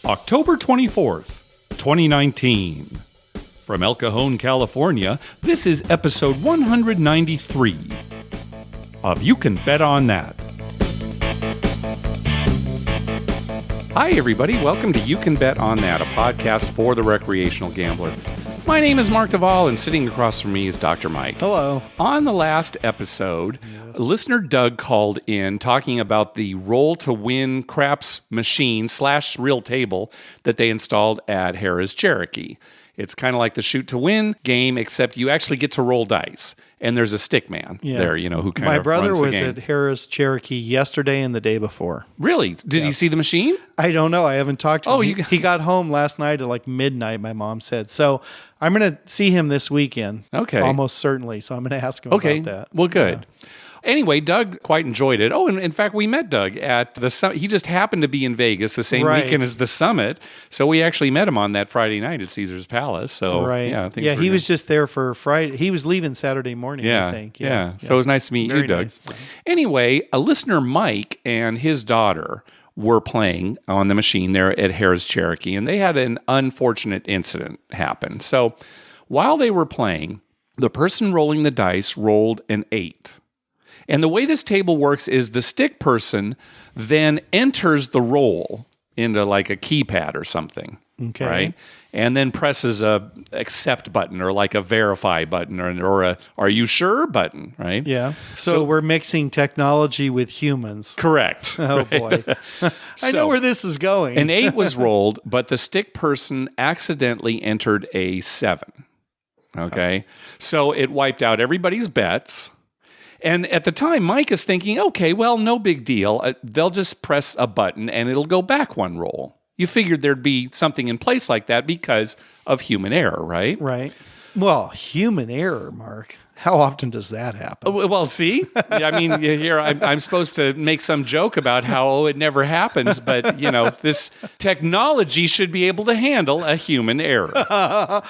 October 24th, 2019. From El Cajon, California, this is episode 193 of You Can Bet on That. Hi, everybody. Welcome to You Can Bet on That, a podcast for the recreational gambler. My name is Mark Duvall, and sitting across from me is Dr. Mike. Hello. On the last episode, listener Doug called in talking about the roll-to-win craps machine / real table that they installed at Harrah's Cherokee. It's kind of like the shoot-to-win game, except you actually get to roll dice. And there's a stick man there, who kind of runs the game. My brother was at Harrah's Cherokee yesterday and the day before. Really? Did he see the machine? I don't know. I haven't talked to him. He got home last night at like midnight, my mom said. So I'm going to see him this weekend. Okay. Almost certainly. So I'm going to ask him about that. Well, good. Yeah. Anyway, Doug quite enjoyed it. Oh, and in fact, we met Doug at the summit. He just happened to be in Vegas the same weekend as the summit. So we actually met him on that Friday night at Caesar's Palace. So yeah, he was just there for Friday. He was leaving Saturday morning, I think. Yeah. So it was nice to meet you, Doug. Nice. Anyway, a listener, Mike, and his daughter were playing on the machine there at Harrah's Cherokee, and they had an unfortunate incident happen. So while they were playing, the person rolling the dice rolled an 8. And the way this table works is the stick person then enters the roll into like a keypad or something, right? And then presses a accept button or like a verify button or a are you sure button, right? Yeah. So we're mixing technology with humans. Correct. Oh, boy. I know where this is going. An 8 was rolled, but the stick person accidentally entered a 7, okay? So it wiped out everybody's bets. And at the time, Mike is thinking, okay, well, no big deal. They'll just press a button and it'll go back one roll. You figured there'd be something in place like that because of human error, right? Right. Well, human error, Mark. How often does that happen? Well, see? I mean, here I'm supposed to make some joke about how it never happens, but, this technology should be able to handle a human error,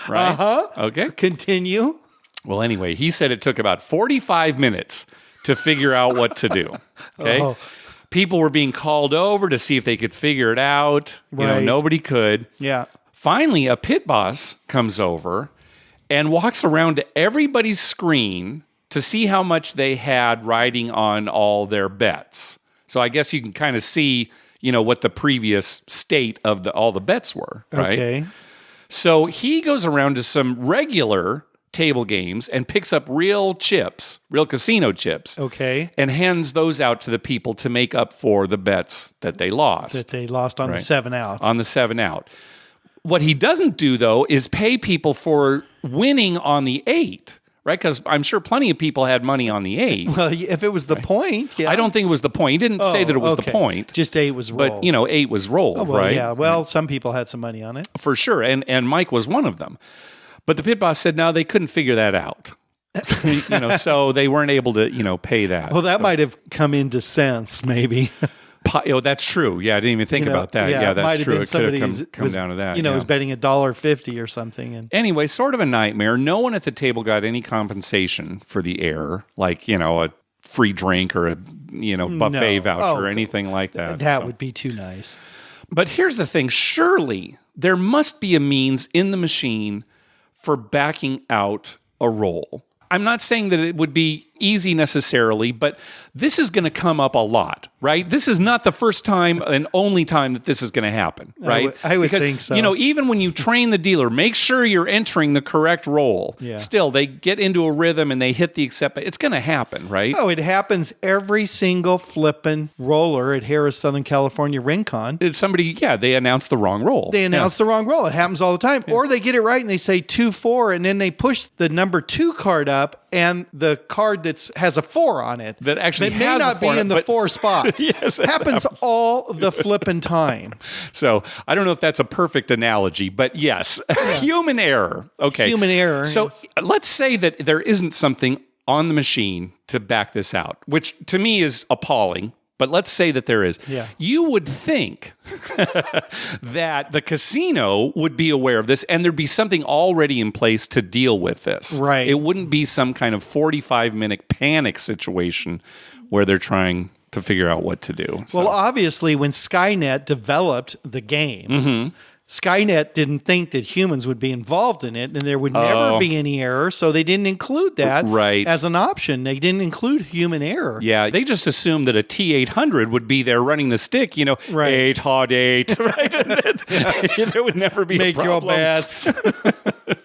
right? Okay. Continue. Well, anyway, he said it took about 45 minutes to figure out what to do. Okay. People were being called over to see if they could figure it out. Nobody could. Yeah. Finally, a pit boss comes over and walks around to everybody's screen to see how much they had riding on all their bets. So I guess you can kind of see, what the previous state of all the bets were, right? Okay. So he goes around to some regular table games and picks up real casino chips. Okay. And hands those out to the people to make up for the bets that they lost. That they lost on the 7 out. On the 7 out. What he doesn't do, though, is pay people for winning on the 8, right? Because I'm sure plenty of people had money on the 8. Well, if it was the point, yeah. I don't think it was the point. He didn't say that it was the point. Just 8 was rolled. But, 8 was rolled, right? Yeah, well, some people had some money on it. For sure, and Mike was one of them. But the pit boss said, no, they couldn't figure that out. So they weren't able to, pay that. Well, that might have come into sense, maybe. That's true. Yeah, I didn't even think about that. Yeah, that's true. It could have come down to that. Was betting $1.50 or something. And anyway, sort of a nightmare. No one at the table got any compensation for the error, like, a free drink or a, buffet voucher or anything like that. That would be too nice. But here's the thing. Surely there must be a means in the machine for backing out a roll. I'm not saying that it would be easy necessarily, but this is going to come up a lot, right? This is not the first time and only time that this is going to happen, right? I would think so. Even when you train the dealer, make sure you're entering the correct roll. Yeah. Still, they get into a rhythm and they hit the accept. It's going to happen, right? Oh, it happens every single flippin' roller at Harrah's Southern California Rincon. They announced the wrong roll. They announced the wrong roll. It happens all the time. Yeah. Or they get it right and they say 2-4, and then they push the number 2 card up, and the card that has a 4 on it that actually may not be in the 4 spot. Yes, happens all the flipping time. So I don't know if that's a perfect analogy, but yes, human error. Okay, human error. So let's say that there isn't something on the machine to back this out, which to me is appalling. But let's say that there is. Yeah. You would think that the casino would be aware of this and there'd be something already in place to deal with this. Right. It wouldn't be some kind of 45-minute panic situation where they're trying to figure out what to do. Well, obviously, when Skynet developed the game, Skynet didn't think that humans would be involved in it, and there would never be any error, so they didn't include that as an option. They didn't include human error. Yeah, they just assumed that a T-800 would be there running the stick, 8 hot 8, right? There would never be a problem. Make your bets.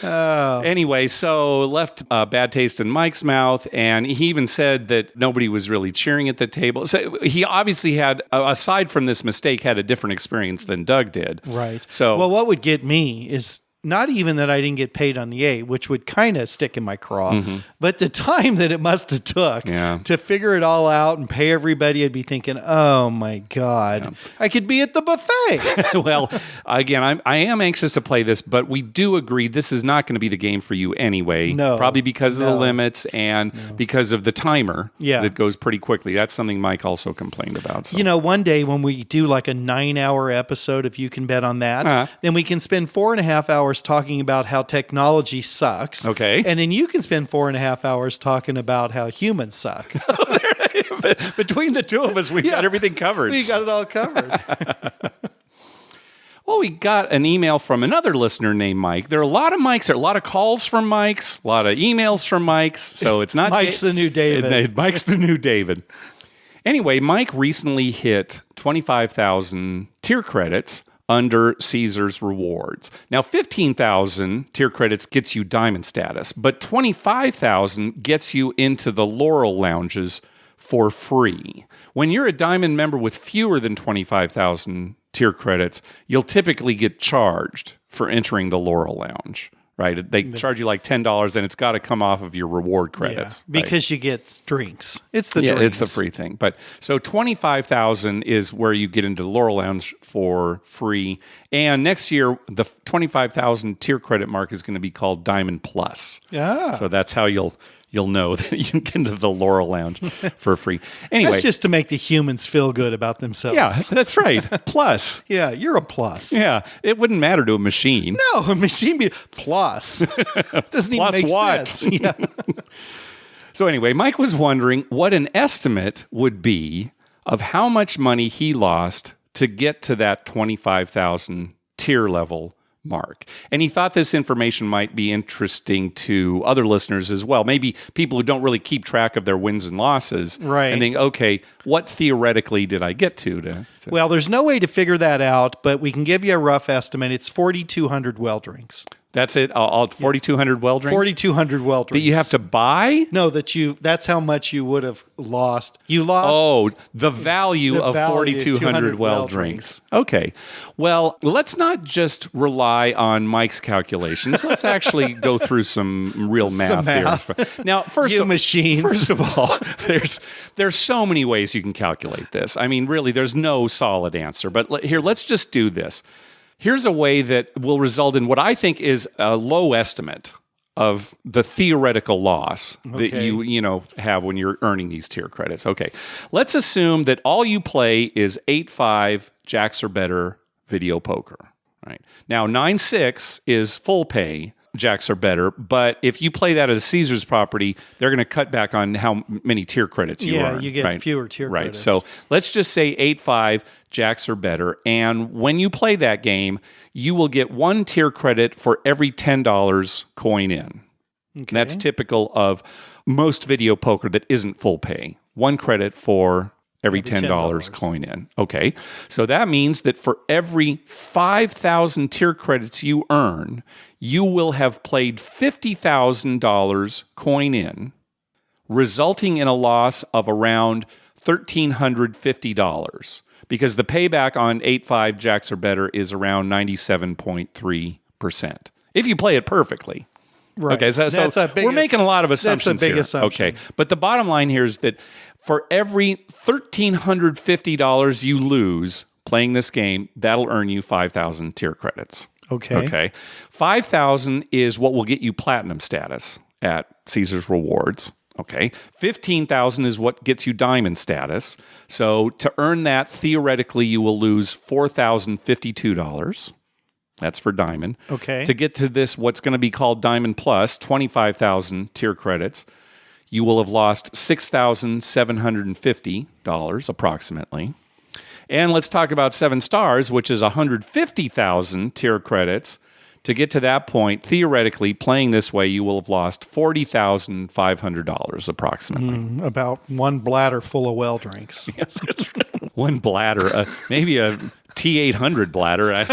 Anyway, so left a bad taste in Mike's mouth, and he even said that nobody was really cheering at the table. So he obviously had, aside from this mistake, had a different experience than Doug did. Right. So, well, what would get me is not even that I didn't get paid on the 8, which would kind of stick in my craw, but the time that it must have took to figure it all out and pay everybody, I'd be thinking, oh my God, I could be at the buffet. Well, again, I am anxious to play this, but we do agree this is not going to be the game for you anyway. No. Probably because of the limits and because of the timer that goes pretty quickly. That's something Mike also complained about. So. One day when we do like a 9-hour episode, if you can bet on that, then we can spend 4.5 hours talking about how technology sucks. Okay. And then you can spend 4.5 hours talking about how humans suck. Between the two of us, we got everything covered. We got it all covered. Well, we got an email from another listener named Mike. There are a lot of Mikes. There are a lot of calls from Mikes, a lot of emails from Mikes. So it's not... Mike's the new David. Mike's the new David. Anyway, Mike recently hit 25,000 tier credits under Caesar's rewards. Now, 15,000 tier credits gets you diamond status, but 25,000 gets you into the Laurel lounges for free. When you're a diamond member with fewer than 25,000 tier credits, you'll typically get charged for entering the Laurel lounge. Right, they charge you like $10, and it's got to come off of your reward credits. Yeah, because you get drinks. It's the drinks. It's the free thing. But so 25,000 is where you get into the Laurel Lounge for free. And next year, the 25,000 tier credit mark is going to be called Diamond Plus. Yeah. So that's how you'll know that you can get into the Laurel Lounge for free. Anyway. That's just to make the humans feel good about themselves. Yeah, that's right. Plus. Yeah, you're a plus. Yeah, it wouldn't matter to a machine. No, a machine be plus. Doesn't even make sense. Yeah. So anyway, Mike was wondering what an estimate would be of how much money he lost to get to that 25,000 tier level mark. And he thought this information might be interesting to other listeners as well. Maybe people who don't really keep track of their wins and losses. Right. And think, okay, what theoretically did I get to? Well, there's no way to figure that out, but we can give you a rough estimate. It's 4,200 well drinks. That's it? All 4,200 well drinks? 4,200 well drinks. That you have to buy? No, that's how much you would have lost. You lost... the value of 4,200 well drinks. Okay. Well, let's not just rely on Mike's calculations. Let's actually go through some real math here. Now, first of all, there's so many ways you can calculate this. I mean, really, there's no solid answer. But here, let's just do this. Here's a way that will result in what I think is a low estimate of the theoretical loss that you have when you're earning these tier credits. Okay, let's assume that all you play is 8-5 jacks or better video poker. Right now, 9-6 is full pay jacks or better, but if you play that as Caesar's property, they're going to cut back on how many tier credits you earn. Yeah, you get fewer tier credits. So let's just say 8-5 jacks or better, and when you play that game, you will get 1 tier credit for every $10 coin in. Okay. And that's typical of most video poker that isn't full pay. 1 credit for every $10 coin in. Okay, so that means that for every 5,000 tier credits you earn, you will have played $50,000 coin in, resulting in a loss of around $1,350 because the payback on 8-5 jacks or better is around 97.3% if you play it perfectly. Right. Okay, so we're making a lot of assumptions That's a big here. assumption. Okay, but the bottom line here is that for every $1,350 you lose playing this game, that'll earn you 5,000 tier credits. Okay. 5,000 is what will get you platinum status at Caesar's Rewards. Okay. 15,000 is what gets you diamond status. So to earn that, theoretically, you will lose $4,052. That's for diamond. Okay. To get to this, what's going to be called Diamond Plus, 25,000 tier credits, you will have lost $6,750 approximately. And let's talk about 7 stars, which is 150,000 tier credits. To get to that point, theoretically, playing this way, you will have lost $40,500 approximately. About one bladder full of well drinks. Yes, that's right. One bladder, maybe a T800 bladder.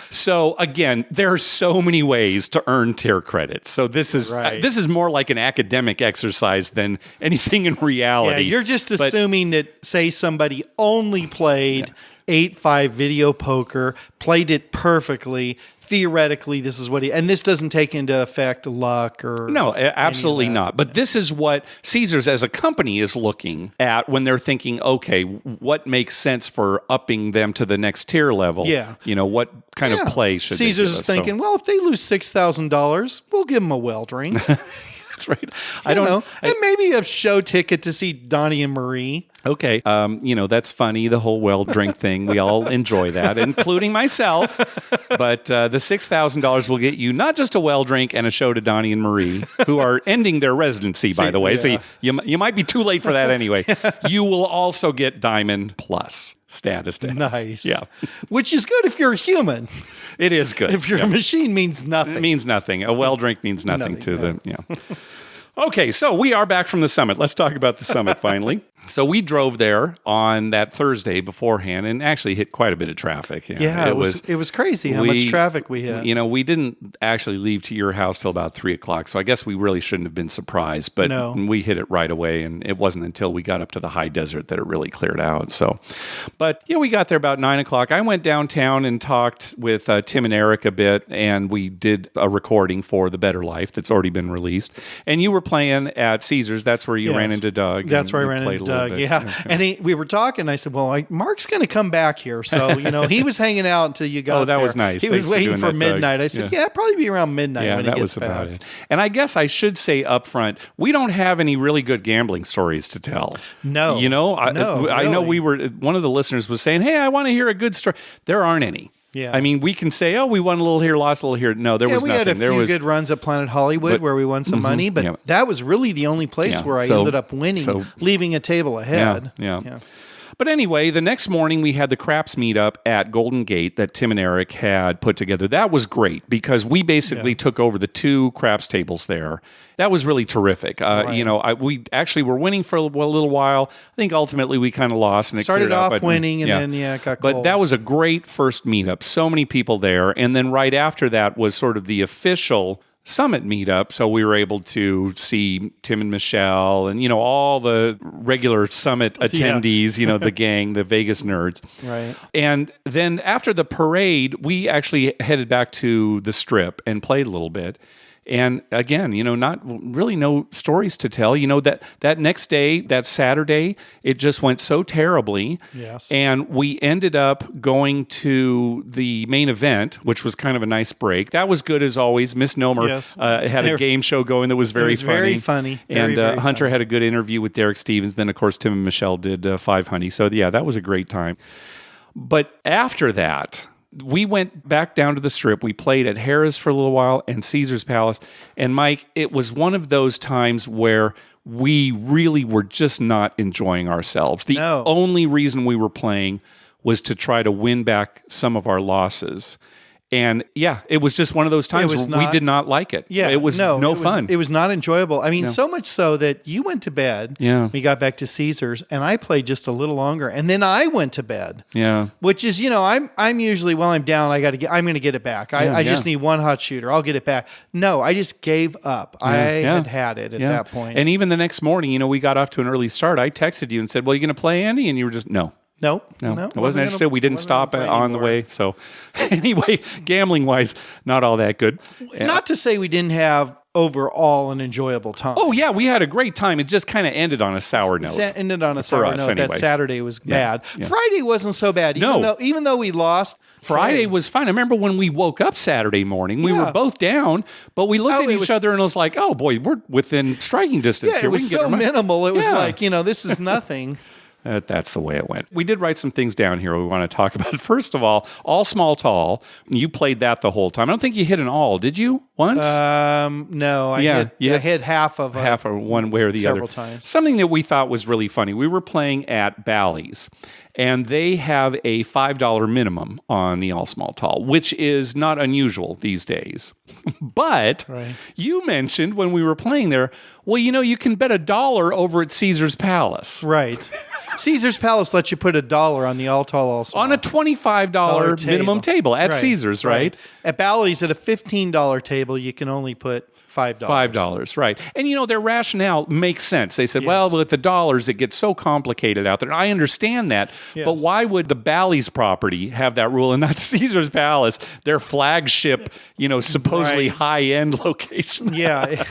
So again, there are so many ways to earn tier credits. So this is more like an academic exercise than anything in reality. Yeah, you're just assuming that, say, somebody only played 8-5 video poker, played it perfectly. Theoretically, this is what and this doesn't take into effect luck or... No, absolutely not. But this is what Caesars as a company is looking at when they're thinking, okay, what makes sense for upping them to the next tier level? Yeah. What kind of play should Caesars they give is thinking, well, if they lose $6,000, we'll give them a well drink. That's right. I don't know. And maybe a show ticket to see Donnie and Marie. Okay. That's funny, the whole well drink thing. We all enjoy that, including myself. But the $6,000 will get you not just a well drink and a show to Donnie and Marie, who are ending their residency, by the way. Yeah. So you might be too late for that anyway. You will also get Diamond Plus status. Nice. Yeah. Which is good if you're a human. It is good. If you're a machine, means nothing. It means nothing. A well drink means nothing to them. Yeah. Okay, so we are back from the summit. Let's talk about the summit finally. So we drove there on that Thursday beforehand and actually hit quite a bit of traffic. Yeah, it was crazy how much traffic we had. We didn't actually leave to your house till about 3 o'clock, so I guess we really shouldn't have been surprised. But we hit it right away, and it wasn't until we got up to the high desert that it really cleared out. So, but we got there about 9 o'clock. I went downtown and talked with Tim and Eric a bit, and we did a recording for The Better Life that's already been released. And you were playing at Caesars. That's where you ran into Doug. That's where I ran into Doug. Yeah. And we were talking. I said, well, Mark's going to come back here. So, he was hanging out until you got there. Oh, that was nice. He was waiting for midnight. Doug. I said, probably be around midnight when he gets back. About it. And I guess I should say up front, we don't have any really good gambling stories to tell. No. I know one of the listeners was saying, hey, I want to hear a good story. There aren't any. Yeah. I mean, we can say, we won a little here, lost a little here. No, there was nothing. We had a few good runs at Planet Hollywood where we won some money, but that was really the only place where I ended up winning, leaving a table ahead. Yeah. But anyway, the next morning we had the craps meetup at Golden Gate that Tim and Eric had put together. That was great because we basically took over the 2 craps tables there. That was really terrific. We actually were winning for a little while. I think ultimately we kind of lost and it started off out, winning and then it got cold. But that was a great first meetup. So many people there, and then right after that was sort of the official summit meetup, so we were able to see Tim and Michelle and all the regular summit attendees, the gang, the Vegas nerds. Right. And then after the parade, we actually headed back to the Strip and played a little bit. And again, not really no stories to tell. That next day, that Saturday, it just went so terribly. Yes. And we ended up going to the main event, which was kind of a nice break. That was good as always. Miss Nomer had a game show going that was very funny. Very funny. And Hunter had a good interview with Derek Stevens. Then, of course, Tim and Michelle did 5 Honey. So, that was a great time. But after that, we went back down to the Strip. We played at Harrah's for a little while and Caesar's Palace. And Mike, it was one of those times where we really were just not enjoying ourselves. The only reason we were playing was to try to win back some of our losses. And it was just one of those times where we did not like it. Yeah, it was no fun. It was not enjoyable. I mean, so much so that you went to bed. Yeah. We got back to Caesars, and I played just a little longer, and then I went to bed. Yeah. Which is, I'm usually while I'm down, I'm going to get it back. I just need one hot shooter. I'll get it back. No, I just gave up. I had it at that point. And even the next morning, we got off to an early start. I texted you and said, "Well, you going to play, Andy?" And you were just no. Nope. I wasn't interested. We didn't stop on the way. So anyway, gambling-wise, not all that good. Not to say we didn't have overall an enjoyable time. Oh, yeah, we had a great time. It just kind of ended on a sour note. Ended on a sour note. Anyway. That Saturday was bad. Yeah. Friday wasn't so bad. Even though we lost. Friday was fine. I remember when we woke up Saturday morning, we were both down, but we looked at each other and it was like, oh boy, we're within striking distance here. It was so minimal. It was like, this is nothing. That's the way it went. We did write some things down here we want to talk about. First of all small, tall. You played that the whole time. I don't think you hit an all, did you? Once? No. I hit half of one way or the other. Several times. Something that we thought was really funny. We were playing at Bally's, and they have a $5 minimum on the all small tall, which is not unusual these days. But you mentioned when we were playing there, well, you can bet $1 over at Caesar's Palace. Right. Caesar's Palace lets you put $1 on the all tall, all small. On a $25 minimum table at Caesar's, right? At Bally's, at a $15 table, you can only put $5. $5, right. And, their rationale makes sense. They said, well, with the dollars, it gets so complicated out there. And I understand that. Yes. But why would the Bally's property have that rule and not Caesar's Palace, their flagship, supposedly high-end location? Yeah,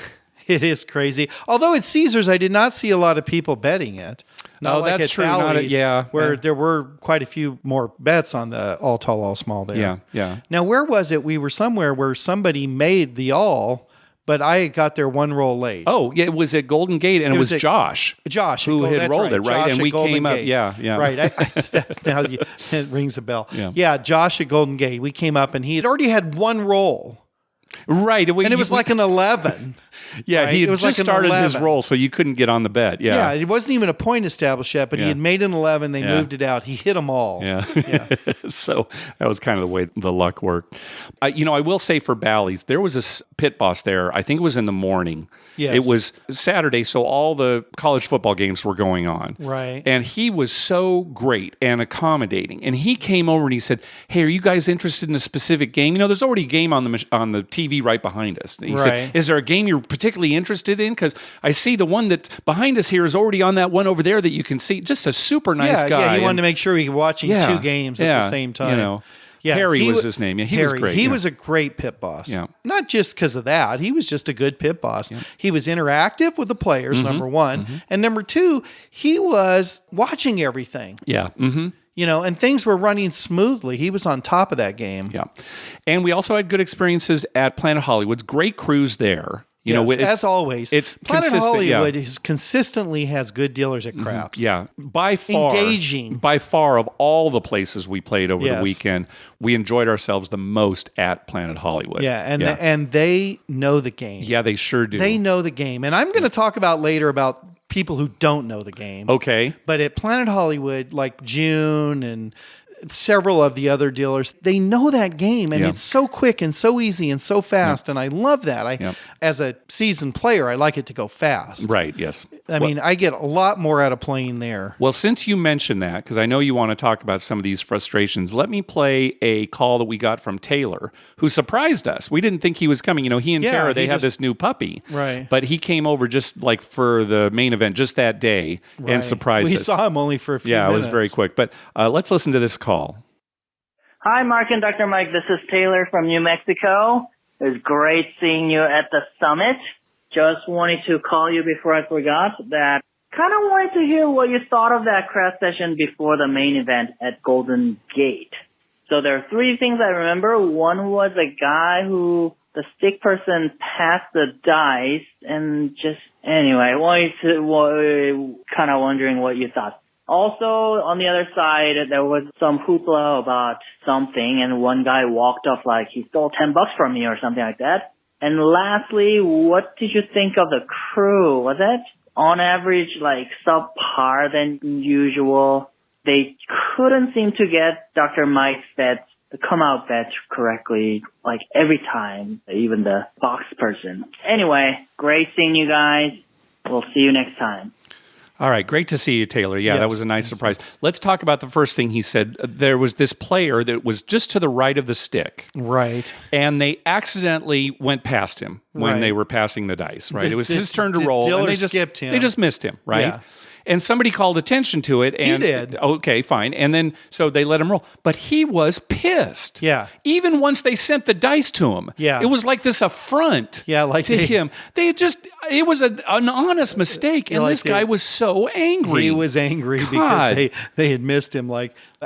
it is crazy. Although at Caesar's, I did not see a lot of people betting it. Not like that's at true. Bally's, where there were quite a few more bets on the all tall, all small there. Yeah. Now, where was it? We were somewhere where somebody made the all, but I got there one roll late. Oh, yeah, it was at Golden Gate, and it was Josh. Who had rolled it, right? Josh and we Golden came up, Gate. yeah. Right. Now it rings a bell. Yeah. Josh at Golden Gate. We came up, and he had already had one roll. Right. And it was like an 11. Yeah, right? he had just like started his roll, so you couldn't get on the bet. Yeah, it wasn't even a point established yet, but he had made an 11. They moved it out. He hit them all. Yeah. So that was kind of the way the luck worked. I will say for Bally's, there was a pit boss there. I think it was in the morning. Yes. It was Saturday, so all the college football games were going on. Right. And he was so great and accommodating. And he came over and he said, "Hey, are you guys interested in a specific game? There's already a game on the TV right behind us." And he said, "Is there a game you're particularly interested in? Because I see the one that's behind us here is already on that one over there that you can see." Just a super nice guy. Yeah, he wanted to make sure he was watching two games at the same time. Harry was his name. Yeah, he was great. He was a great pit boss. Yeah. Not just because of that. He was just a good pit boss. Yeah. He was interactive with the players, number one. Mm-hmm. And number two, he was watching everything. Yeah. Mm-hmm. And things were running smoothly. He was on top of that game. Yeah. And we also had good experiences at Planet Hollywood's. Great cruise there. As always, it's Planet Hollywood consistently has good dealers at craps. Mm-hmm. Yeah, by far, engaging. By far of all the places we played over the weekend, we enjoyed ourselves the most at Planet Hollywood. Yeah, and they know the game. Yeah, they sure do. They know the game, and I'm going to talk about later about people who don't know the game. Okay, but at Planet Hollywood, like June and several of the other dealers, they know that game, and it's so quick and so easy and so fast, and I love that. As a seasoned player, I like it to go fast. Right, yes. I mean, I get a lot more out of playing there. Well, since you mentioned that, because I know you want to talk about some of these frustrations, let me play a call that we got from Taylor, who surprised us. We didn't think he was coming. He and Tara, they have this new puppy. Right. But he came over just like for the main event, just that day, and surprised us. We saw him only for a few minutes. Yeah, it was very quick. But let's listen to this call. Hi, Mark and Dr. Mike. This is Taylor from New Mexico. It was great seeing you at the summit. Just wanted to call you before I forgot that. Kind of wanted to hear what you thought of that craft session before the main event at Golden Gate. So there are three things I remember. One was a guy who the stick person passed the dice and anyway, kind of wondering what you thought. Also, on the other side, there was some hoopla about something, and one guy walked off like he stole $10 from me or something like that. And lastly, what did you think of the crew? Was it on average like subpar than usual? They couldn't seem to get Dr. Mike's bets, the come out bets correctly, like every time, even the box person. Anyway, great seeing you guys. We'll see you next time. All right. Great to see you, Taylor. Yeah, that was a nice surprise. Let's talk about the first thing he said. There was this player that was just to the right of the stick. Right. And they accidentally went past him when they were passing the dice, right? It was his turn to roll. Dealer And they just skipped him. They just missed him, right? Yeah. And somebody called attention to it. And, he did. Okay, fine. And then, so they let him roll. But he was pissed. Yeah. Even once they sent the dice to him. Yeah. It was like this affront to him. It was an honest mistake. And this guy was so angry. He was angry because they had missed him.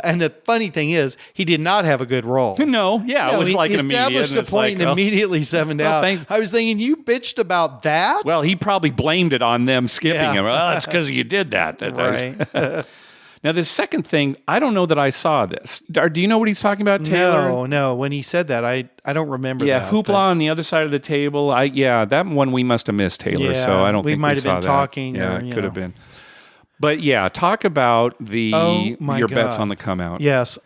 And the funny thing is, he did not have a good roll. No, it was like an immediate. He established a point and immediately 7 down. Thanks. I was thinking, you bitched about that? Well, he probably blamed it on them skipping him. Well, that's because you did that. Right. Now, the second thing, I don't know that I saw this. Do you know what he's talking about, Taylor? No. When he said that, I don't remember that. Hoopla on the other side of the table. that one we must have missed, Taylor. So I don't think we might have been talking. Yeah, it could have been. But yeah, talk about your bets on the come out. Yes.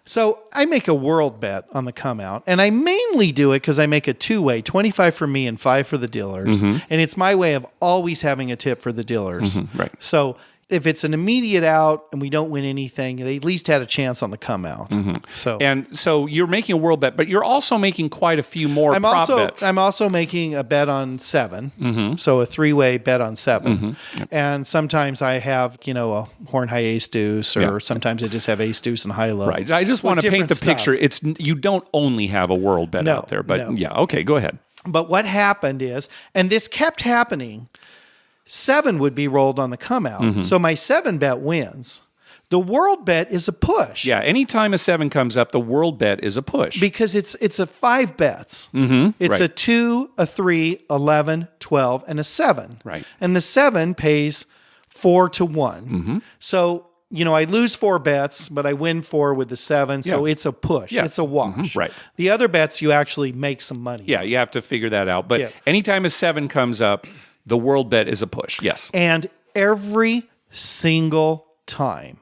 So I make a world bet on the come out, and I mainly do it because I make a two-way, 25 for me and 5 for the dealers. And it's my way of always having a tip for the dealers. Right. So if it's an immediate out and we don't win anything, they at least had a chance on the come out. So you're making a world bet, but you're also making quite a few more prop bets. I'm also making a bet on 7. So a 3-way bet on 7. And sometimes I have, a horn high ace deuce, or sometimes I just have ace deuce and high low. Right. I just want to paint the picture. You don't only have a world bet out there, but okay, go ahead. But what happened is, and this kept happening, 7 would be rolled on the come out. So my 7 bet wins. The world bet is a push. Yeah, anytime a 7 comes up, the world bet is a push. Because it's a 5 bets. It's a 2, a 3, 11, 12, and a 7. Right. And the 7 pays 4 to 1. So, I lose 4 bets, but I win 4 with the 7. So it's a push. It's a wash. Right. The other bets, you actually make some money. Yeah, you have to figure that out. But anytime a 7 comes up, the world bet is a push. Yes. And every single time,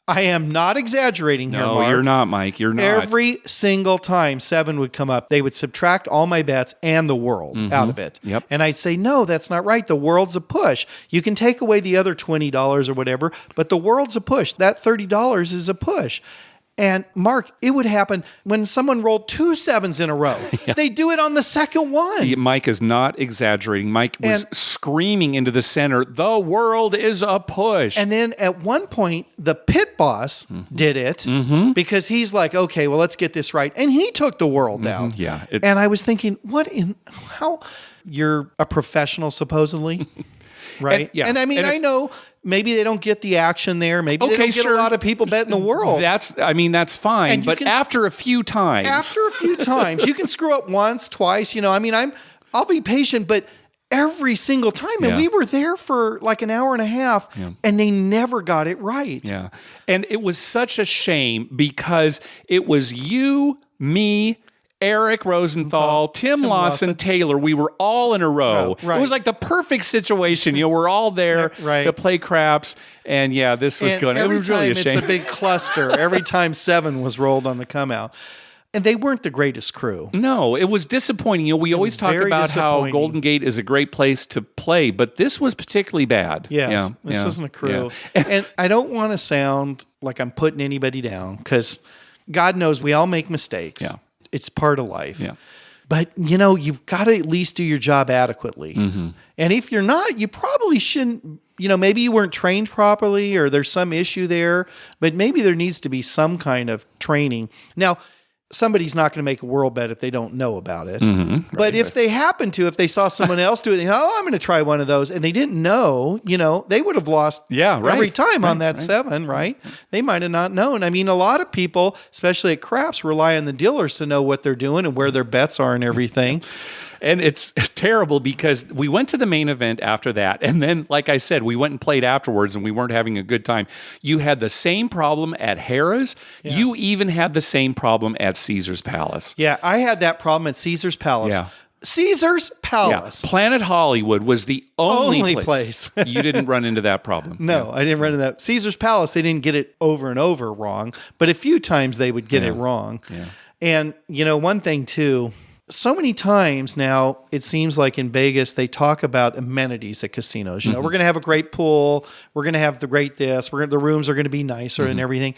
I am not exaggerating here, Mark. No, you're not, Mike. You're not. Every single time 7 would come up, they would subtract all my bets and the world out of it. Yep. And I'd say, no, that's not right. The world's a push. You can take away the other $20 or whatever, but the world's a push. That $30 is a push. And Mark, it would happen when someone rolled 2 7s in a row. They do it on the second one. Mike is not exaggerating. Mike was screaming into the center, the world is a push. And then at one point, the pit boss did it because he's like, okay, well, let's get this right. And he took the world out. Yeah. And I was thinking, how you're a professional, supposedly, right? And I mean, I know maybe they don't get the action there. Maybe they don't get a lot of people betting the world. That's fine. But after a few times. You can screw up once, twice. I'll be patient, but every single time. And we were there for like an hour and a half, and they never got it right. Yeah. And it was such a shame because it was you, me, Eric Rosenthal, Tim Lawson, Taylor. We were all in a row. Right. It was like the perfect situation. We're all there to play craps. And this was going. It was really a shame. It's a big cluster. Every time 7 was rolled on the come out. And they weren't the greatest crew. No, it was disappointing. We always talk about how Golden Gate is a great place to play, but this was particularly bad. Yes, this wasn't a crew. Yeah. And I don't want to sound like I'm putting anybody down because God knows we all make mistakes. Yeah. It's part of life. Yeah. But, you've got to at least do your job adequately. And if you're not, you probably shouldn't, maybe you weren't trained properly or there's some issue there, but maybe there needs to be some kind of training. Now, somebody's not going to make a world bet if they don't know about it. But if they happen to, if they saw someone else do it, I'm going to try one of those, and they didn't know, they would have lost every time on that 7, right? They might have not known. I mean, a lot of people, especially at craps, rely on the dealers to know what they're doing and where their bets are and everything. And it's terrible because we went to the main event after that. And then, like I said, we went and played afterwards and we weren't having a good time. You had the same problem at Harrah's. Yeah. You even had the same problem at Caesar's Palace. Yeah, I had that problem at Caesar's Palace. Yeah. Caesar's Palace. Yeah. Planet Hollywood was the only place. You didn't run into that problem. No, I didn't run into that. Caesar's Palace, they didn't get it over and over wrong, but a few times they would get it wrong. Yeah. And, one thing too, so many times now, it seems like in Vegas, they talk about amenities at casinos. We're going to have a great pool. We're going to have the great this. The rooms are going to be nicer and everything.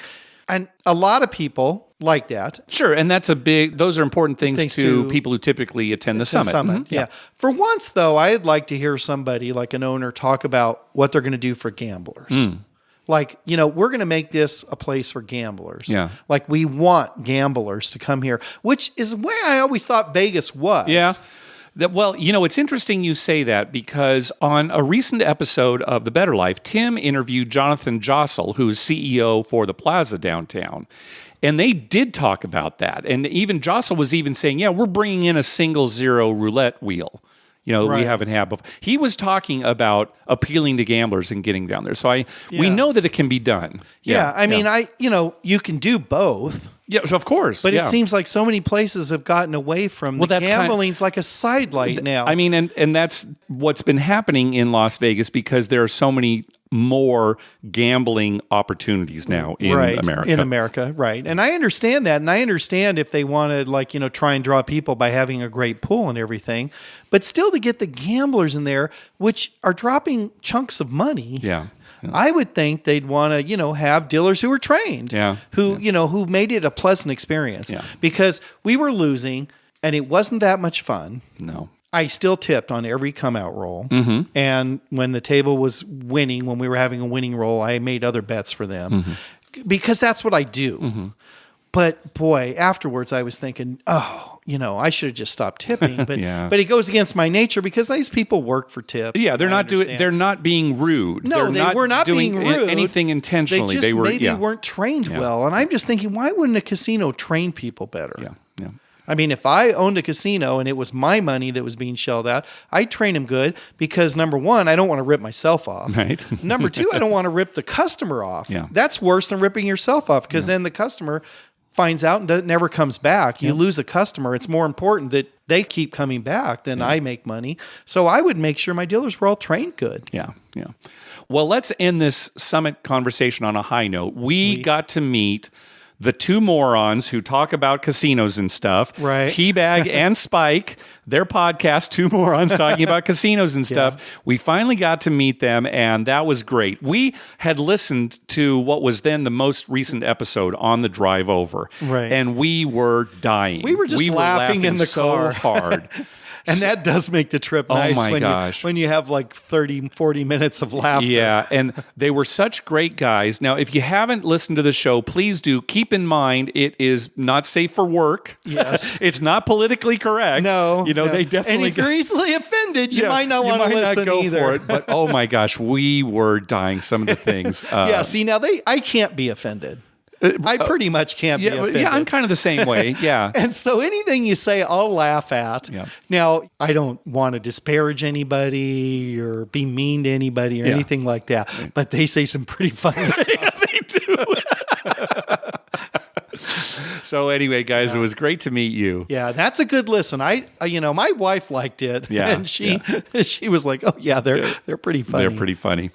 And a lot of people like that. Sure. And those are important things to people who typically attend the summit. Yeah. For once, though, I'd like to hear somebody like an owner talk about what they're going to do for gamblers. Like, we're going to make this a place for gamblers. Yeah. Like, we want gamblers to come here, which is where I always thought Vegas was. Yeah. Well, it's interesting you say that because on a recent episode of The Better Life, Tim interviewed Jonathan Jossel, who's CEO for the Plaza downtown. And they did talk about that. And even Jossel was even saying, we're bringing in a 0 roulette wheel. that we Right. haven't had before. He was talking about appealing to gamblers and getting down there. So we know that it can be done. Yeah. I mean, you can do both. Yeah, so of course. But it seems like so many places have gotten away from the gambling's like a sidelight now. I mean, and that's what's been happening in Las Vegas because there are so many more gambling opportunities now in America. In America, right. And I understand that. And I understand if they want to try and draw people by having a great pool and everything. But still to get the gamblers in there, which are dropping chunks of money. Yeah. I would think they'd want to, have dealers who are trained, who made it a pleasant experience. Yeah. Because we were losing and it wasn't that much fun. No. I still tipped on every come out roll. Mm-hmm. And when the table was winning, when we were having a winning roll, I made other bets for them because that's what I do. Mm-hmm. But boy, afterwards I was thinking, I should have just stopped tipping. But but it goes against my nature because these people work for tips. Yeah, they're not being rude. No, they were not doing being rude. Anything intentionally. They just weren't trained well. And I'm just thinking, why wouldn't a casino train people better? Yeah. I mean, if I owned a casino and it was my money that was being shelled out, I'd train them good because number one, I don't want to rip myself off. Right. Number two, I don't want to rip the customer off. Yeah. That's worse than ripping yourself off because then the customer finds out and never comes back. You lose a customer. It's more important that they keep coming back than I make money. So I would make sure my dealers were all trained good. Yeah. Well, let's end this summit conversation on a high note. We got to meet the two morons who talk about casinos and stuff, right? Teabag and Spike, their podcast, Two Morons Talking About Casinos and Stuff. We finally got to meet them, and that was great. We had listened to what was then the most recent episode on the drive over, right? And we were dying. We were laughing in the car so hard. And that does make the trip nice when you have like 30, 40 minutes of laughter. Yeah, and they were such great guys. Now, if you haven't listened to the show, please do. Keep in mind, it is not safe for work. Yes. It's not politically correct. No. They definitely... And if you're easily offended, you might not want to listen go either. for it, but oh my gosh, we were dying some of the things. See, now I can't be offended. I pretty much can't be offended. Yeah, I'm kind of the same way. Yeah. And so anything you say, I'll laugh at. Yeah. Now, I don't want to disparage anybody or be mean to anybody or anything like that. Right. But they say some pretty funny stuff. Yeah, they do. So anyway, guys, it was great to meet you. Yeah, that's a good listen. My wife liked it. Yeah, and she was like, "Oh yeah, they're pretty funny." They're pretty funny.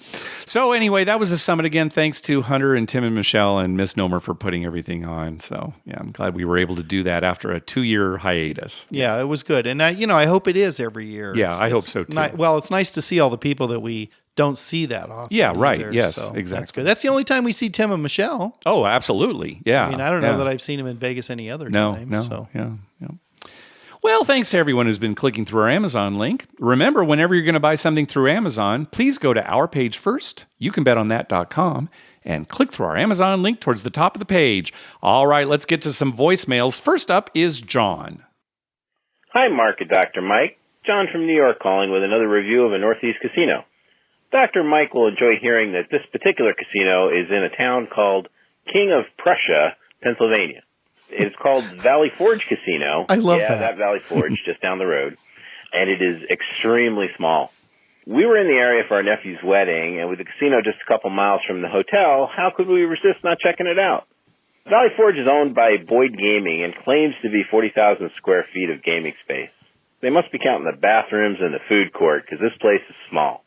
So anyway, that was the summit again. Thanks to Hunter and Tim and Michelle and Misnomer for putting everything on. So yeah, I'm glad we were able to do that after a 2-year hiatus. Yeah, it was good, and I hope it is every year. Yeah, I hope so too. It's nice to see all the people that we don't see that often. Yeah, right. Either, yes, so exactly. That's good. That's the only time we see Tim and Michelle. Oh, absolutely. Yeah. I mean, I don't know that I've seen him in Vegas any other time. No. So. Yeah. Well, thanks to everyone who's been clicking through our Amazon link. Remember, whenever you're going to buy something through Amazon, please go to our page first, youcanbetonthat.com, and click through our Amazon link towards the top of the page. All right, let's get to some voicemails. First up is John. Hi, Mark and Dr. Mike. John from New York calling with another review of a Northeast casino. Dr. Mike will enjoy hearing that this particular casino is in a town called King of Prussia, Pennsylvania. It's called Valley Forge Casino. I love that. Yeah, that Valley Forge just down the road. And it is extremely small. We were in the area for our nephew's wedding, and with the casino just a couple miles from the hotel, how could we resist not checking it out? Valley Forge is owned by Boyd Gaming and claims to be 40,000 square feet of gaming space. They must be counting the bathrooms and the food court, because this place is small.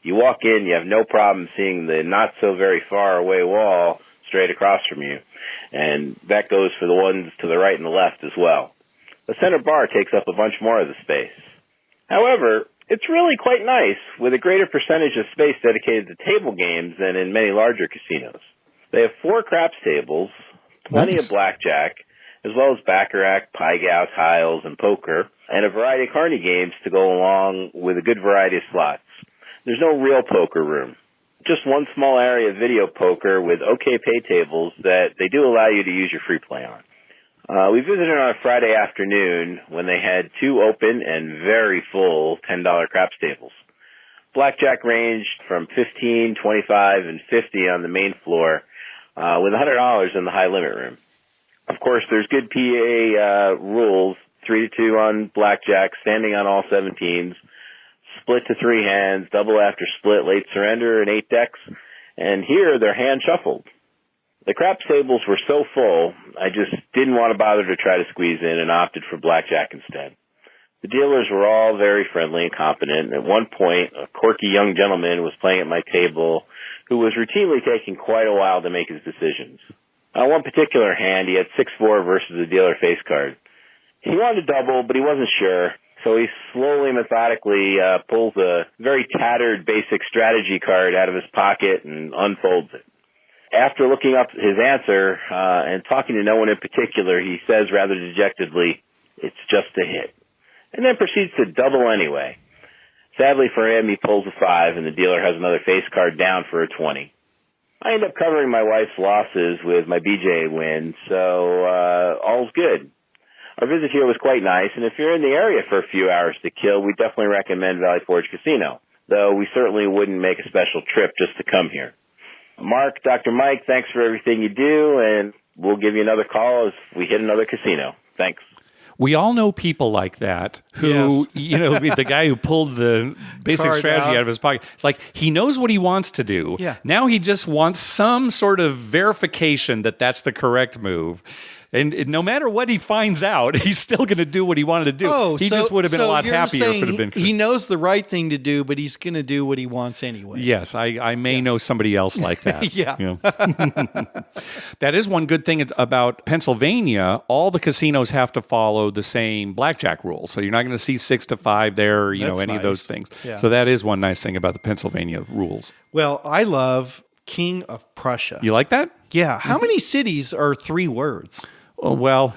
You walk in, you have no problem seeing the not-so-very-far-away wall straight across from you. And that goes for the ones to the right and the left as well. The center bar takes up a bunch more of the space. However, it's really quite nice, with a greater percentage of space dedicated to table games than in many larger casinos. They have 4 craps tables, plenty of blackjack, as well as baccarat, pie-gow, tiles, and poker, and a variety of carny games to go along with a good variety of slots. There's no real poker room. Just one small area of video poker with okay pay tables that they do allow you to use your free play on. We visited on a Friday afternoon when they had 2 open and very full $10 craps tables. Blackjack ranged from $15, $25, and $50 on the main floor, with $100 in the high limit room. Of course, there's good PA rules, 3-2 on blackjack, standing on all 17s, split to 3 hands, double after split, late surrender, and 8 decks. And here they're hand shuffled. The craps tables were so full, I just didn't want to bother to try to squeeze in and opted for blackjack instead. The dealers were all very friendly and competent. At one point, a quirky young gentleman was playing at my table who was routinely taking quite a while to make his decisions. On one particular hand, he had 6-4 versus a dealer face card. He wanted to double, but he wasn't sure, so he slowly, methodically pulls a very tattered basic strategy card out of his pocket and unfolds it. After looking up his answer and talking to no one in particular, he says rather dejectedly, "It's just a hit," and then proceeds to double anyway. Sadly for him, he pulls a 5, and the dealer has another face card down for a 20. I end up covering my wife's losses with my BJ win, so all's good. Our visit here was quite nice, and if you're in the area for a few hours to kill, we definitely recommend Valley Forge Casino, though we certainly wouldn't make a special trip just to come here. Mark, Dr. Mike, thanks for everything you do, and we'll give you another call if we hit another casino. Thanks. We all know people like that who, the guy who pulled the basic Card strategy out of his pocket. It's like he knows what he wants to do. Yeah. Now he just wants some sort of verification that that's the correct move. And no matter what he finds out, he's still going to do what he wanted to do. He just would have been a lot happier if it had been. He knows the right thing to do, but he's going to do what he wants anyway. Yes, I may know somebody else like that. Yeah. That is one good thing about Pennsylvania. All the casinos have to follow the same blackjack rules. So you're not going to see 6 to 5 there, or, That's any nice. of those things. Yeah. So that is one nice thing about the Pennsylvania rules. Well, I love King of Prussia. You like that? Yeah. How many cities are 3 words? Well,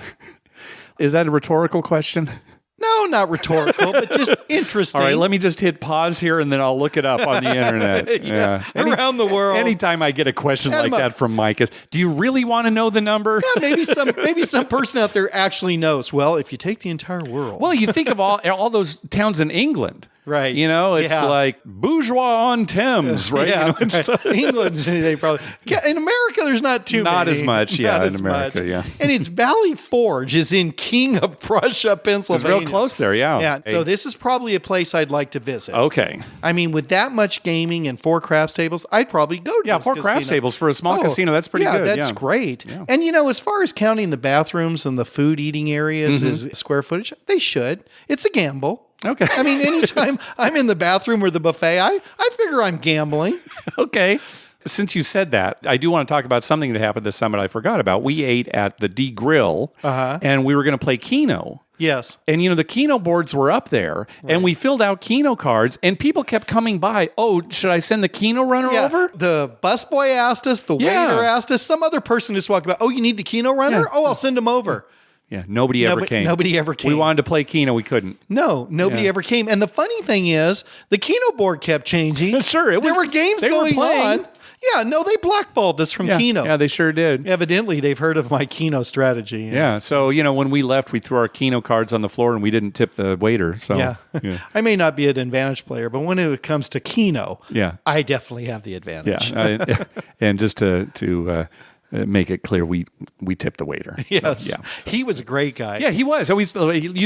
is that a rhetorical question? No, not rhetorical, but just interesting. All right, let me just hit pause here and then I'll look it up on the internet. Yeah. Around the world. Anytime I get a question like that from Mike is, do you really want to know the number? Yeah, maybe some person out there actually knows. Well, if you take the entire world. Well, you think of all those towns in England. Right. It's like bourgeois on Thames, right? Yeah. Right. England, they probably. Yeah, in America, there's not too many. Not as much, yeah, in America, yeah. And it's Valley Forge is in King of Prussia, Pennsylvania. It's real close there, yeah. Yeah, so this is probably a place I'd like to visit. Okay. I mean, with that much gaming and 4 craps tables, I'd probably go to this 4 craps tables for a small casino, that's pretty good. That's great. Yeah. And, as far as counting the bathrooms and the food eating areas as square footage, they should. It's a gamble. Okay. I mean, anytime I'm in the bathroom or the buffet, I figure I'm gambling. Okay. Since you said that, I do want to talk about something that happened this summit I forgot about. We ate at the D Grill, and we were going to play Keno. Yes. And, the Keno boards were up there, and we filled out Keno cards, and people kept coming by. Oh, should I send the Keno runner over? The busboy asked us, the waiter asked us, some other person just walked by. Oh, you need the Keno runner? Yeah. Oh, I'll send him over. Yeah, nobody ever came. Nobody ever came. We wanted to play Keno, we couldn't. No, nobody ever came. And the funny thing is, the Keno board kept changing. Sure, there were games going on. Yeah, no, they blackballed us from Keno. Yeah, they sure did. Evidently, they've heard of my Keno strategy. Yeah, so, when we left, we threw our Keno cards on the floor and we didn't tip the waiter. So yeah. I may not be an advantage player, but when it comes to Keno, I definitely have the advantage. Yeah, and just to make it clear, we tipped the waiter. Yes. So, he was a great guy. Yeah, he was. He used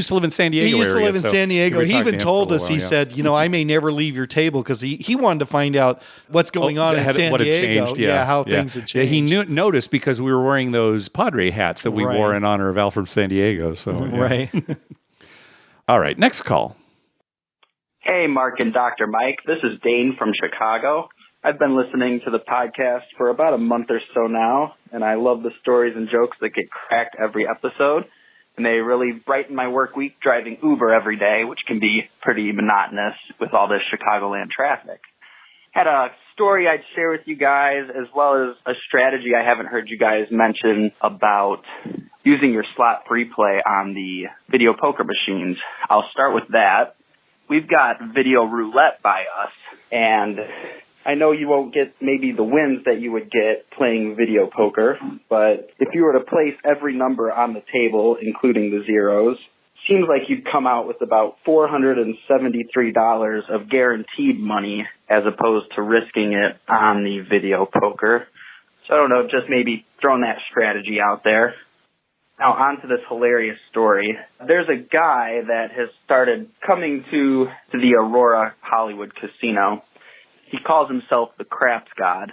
to live in San Diego. He used to live in San Diego. He even told us, he said, I may never leave your table, because he wanted to find out what's going on in San Diego. Changed, how things had changed. Yeah, he noticed because we were wearing those Padre hats that we wore in honor of Al from San Diego. So Right. All right, next call. Hey, Mark and Dr. Mike. This is Dane from Chicago. I've been listening to the podcast for about a month or so now, and I love the stories and jokes that get cracked every episode, and they really brighten my work week driving Uber every day, which can be pretty monotonous with all this Chicagoland traffic. Had a story I'd share with you guys, as well as a strategy I haven't heard you guys mention about using your slot free play on the video poker machines. I'll start with that. We've got video roulette by us, and I know you won't get maybe the wins that you would get playing video poker, but if you were to place every number on the table, including the zeros, seems like you'd come out with about $473 of guaranteed money as opposed to risking it on the video poker. So I don't know, just maybe throwing that strategy out there. Now, on to this hilarious story. There's a guy that has started coming to the Aurora Hollywood Casino. He calls himself the Craps God.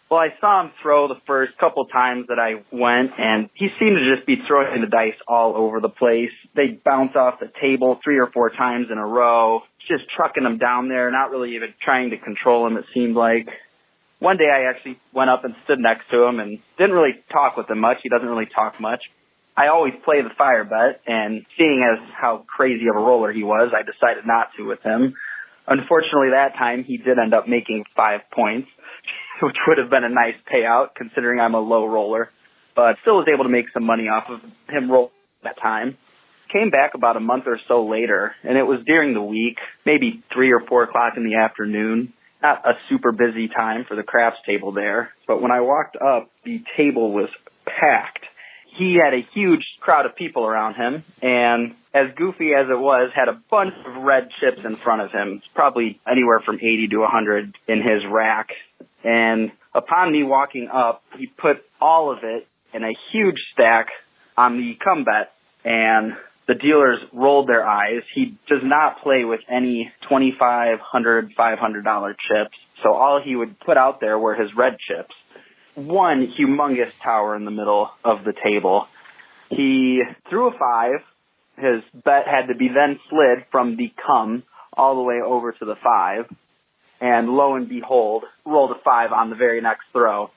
Well, I saw him throw the first couple times that I went, and he seemed to just be throwing the dice all over the place. They'd bounce off the table 3 or 4 times in a row, just trucking them down there, not really even trying to control him, it seemed like. One day I actually went up and stood next to him and didn't really talk with him much. He doesn't really talk much. I always play the fire bet, and seeing as how crazy of a roller he was, I decided not to with him. Unfortunately, that time he did end up making 5 points, which would have been a nice payout considering I'm a low roller, but still was able to make some money off of him roll that time. Came back about a month or so later, and it was during the week, maybe 3 or 4 o'clock in the afternoon. Not a super busy time for the craps table there, but when I walked up, the table was packed. He had a huge crowd of people around him, and as goofy as it was, had a bunch of red chips in front of him. It's probably anywhere from 80 to 100 in his rack. And upon me walking up, he put all of it in a huge stack on the come bet, and the dealers rolled their eyes. He does not play with any $25, $100, $500 chips, so all he would put out there were his red chips. One humongous tower in the middle of the table. He threw a 5. His bet had to be then slid from the come all the way over to the 5. And lo and behold, rolled a 5 on the very next throw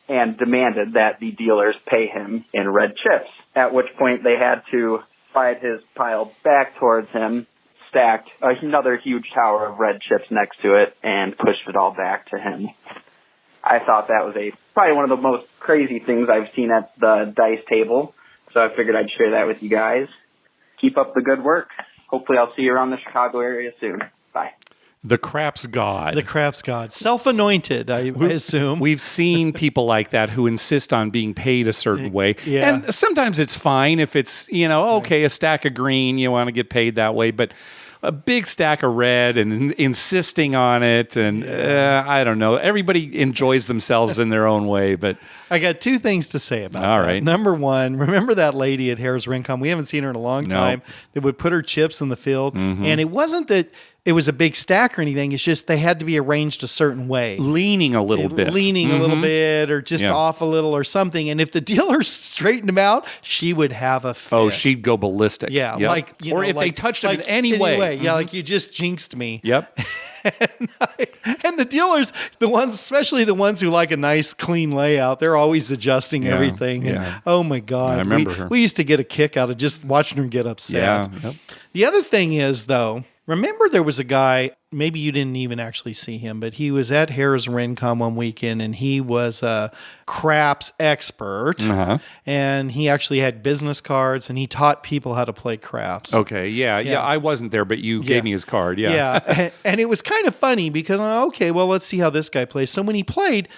and demanded that the dealers pay him in red chips, at which point they had to slide his pile back towards him, stacked another huge tower of red chips next to it, and pushed it all back to him. I thought that was probably one of the most crazy things I've seen at the dice table, so I figured I'd share that with you guys. Keep up the good work. Hopefully I'll see you around the Chicago area soon. Bye. The Craps God. The Craps God. Self-anointed, I assume. We've seen people like that who insist on being paid a certain way. Yeah. And sometimes it's fine if it's, okay, a stack of green, you want to get paid that way. But a big stack of red and insisting on it. And I don't know. Everybody enjoys themselves in their own way. But I got 2 things to say about all that. right. Number one, remember that lady at Harris Rincon? We haven't seen her in a long time. That would put her chips in the field. Mm-hmm. And it wasn't that it was a big stack or anything. It's just they had to be arranged a certain way. Leaning a little bit. Leaning a little bit or just off a little or something. And if the dealer straightened them out, she would have a fit. Oh, she'd go ballistic. Yeah. Yep. Like, or if they touched him in any way. Yeah, like you just jinxed me. Yep. And the dealers, the ones, especially the ones who like a nice clean layout, they're always adjusting everything. And, oh my God. I remember her. We used to get a kick out of just watching her get upset. Yeah. Yep. The other thing is, though, remember there was a guy, maybe you didn't even actually see him, but he was at Harris Rincon one weekend, and he was a craps expert, and he actually had business cards, and he taught people how to play craps. Okay, yeah. I wasn't there, but you gave me his card, Yeah, and it was kind of funny because, okay, well, let's see how this guy plays. So when he played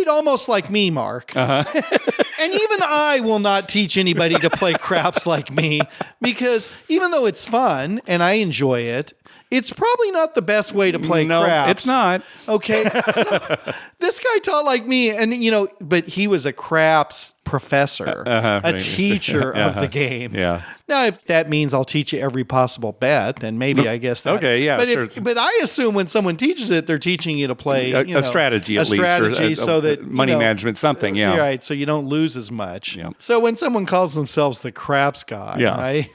almost like me, Mark. And even I will not teach anybody to play craps like me because even though it's fun and I enjoy it, it's probably not the best way to play craps. No, it's not. Okay. So this guy taught like me and, but he was a craps professor, a teacher of the game. Yeah. Now, if that means I'll teach you every possible bet, then maybe I guess that. Okay, yeah, but I assume when someone teaches it, they're teaching you to play a strategy at least. Strategy so that money management, something, right, so you don't lose as much. Yeah. So when someone calls themselves the craps guy,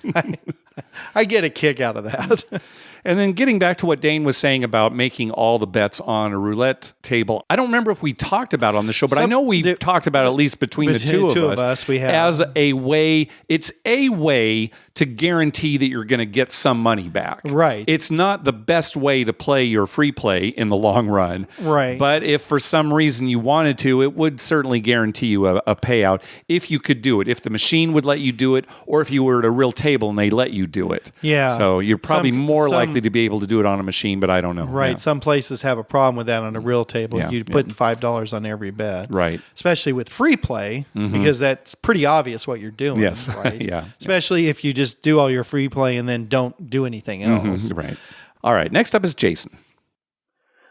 I get a kick out of that. And then getting back to what Dane was saying about making all the bets on a roulette table, I don't remember if we talked about it on the show, but I know we talked about it at least between the two of us. We have. As a way, it's a way to guarantee that you're going to get some money back. Right. It's not the best way to play your free play in the long run. Right. But if for some reason you wanted to, it would certainly guarantee you a payout if you could do it. If the machine would let you do it, or if you were at a real table and they let you do it. Yeah. So you're probably more likely to be able to do it on a machine, but I don't know. Right. Yeah. Some places have a problem with that on a real table. You're putting $5 on every bet. Right. Especially with free play, because that's pretty obvious what you're doing. Yes. Right. Yeah. Especially if you just do all your free play and then don't do anything else. Right. All right. Next up is Jason.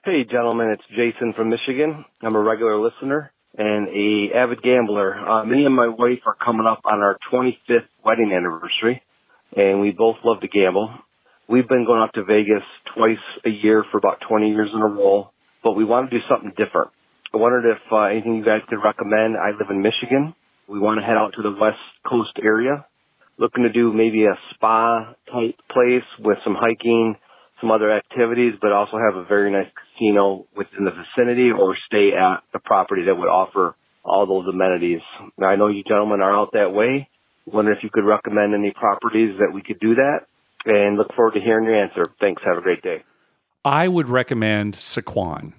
Hey, gentlemen. It's Jason from Michigan. I'm a regular listener, and a avid gambler. Me and my wife are coming up on our 25th wedding anniversary, and we both love to gamble. We've been going up to Vegas twice a year for about 20 years in a row, but we want to do something different. I wondered if anything you guys could recommend. I live in Michigan. We want to head out to the West Coast area, looking to do maybe a spa-type place with some hiking, some other activities, but also have a very nice casino within the vicinity or stay at the property that would offer all those amenities. Now, I know you gentlemen are out that way. I wonder if you could recommend any properties that we could do that, and look forward to hearing your answer. Thanks. Have a great day. I would recommend Sequan.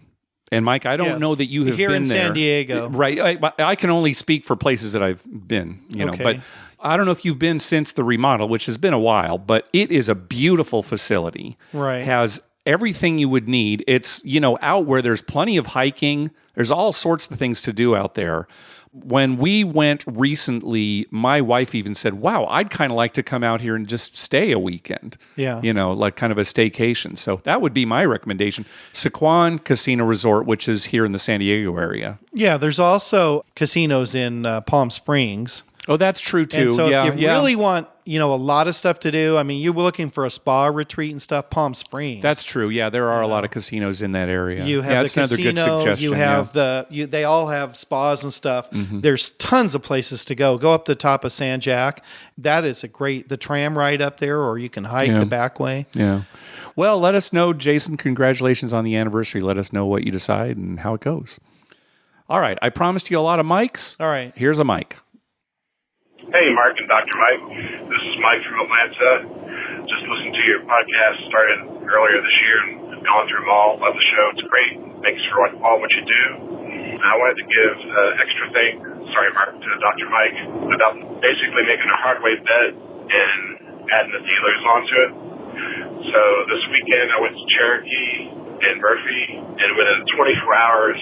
And Mike, I don't know that you have here been in there. San Diego, right? I can only speak for places that I've been, Okay. But I don't know if you've been since the remodel, which has been a while. But it is a beautiful facility. Right. Has everything you would need. It's out where there's plenty of hiking. There's all sorts of things to do out there. When we went recently, my wife even said, wow, I'd kind of like to come out here and just stay a weekend. Yeah. Like kind of a staycation. So that would be my recommendation. Sequan Casino Resort, which is here in the San Diego area. Yeah, there's also casinos in Palm Springs. Oh, that's true too. And so if you really want, a lot of stuff to do, I mean, you were looking for a spa retreat and stuff, Palm Springs. That's true. Yeah, there are a lot of casinos in that area. You have the that's casino, another good suggestion. you have they all have spas and stuff. Mm-hmm. There's tons of places to go. Go up the top of San Jac. That is the tram ride up there, or you can hike the back way. Yeah. Well, let us know, Jason. Congratulations on the anniversary. Let us know what you decide and how it goes. All right. I promised you a lot of mics. All right. Here's a mic. Hey, Mark and Dr. Mike. This is Mike from Atlanta. Just listened to your podcast, started earlier this year, and gone through them all. Love the show. It's great. Thanks for all what you do. And I wanted to give an extra thank, Mark, to Dr. Mike about basically making a hard way bet and adding the dealers onto it. So this weekend I went to Cherokee and Murphy, and within 24 hours,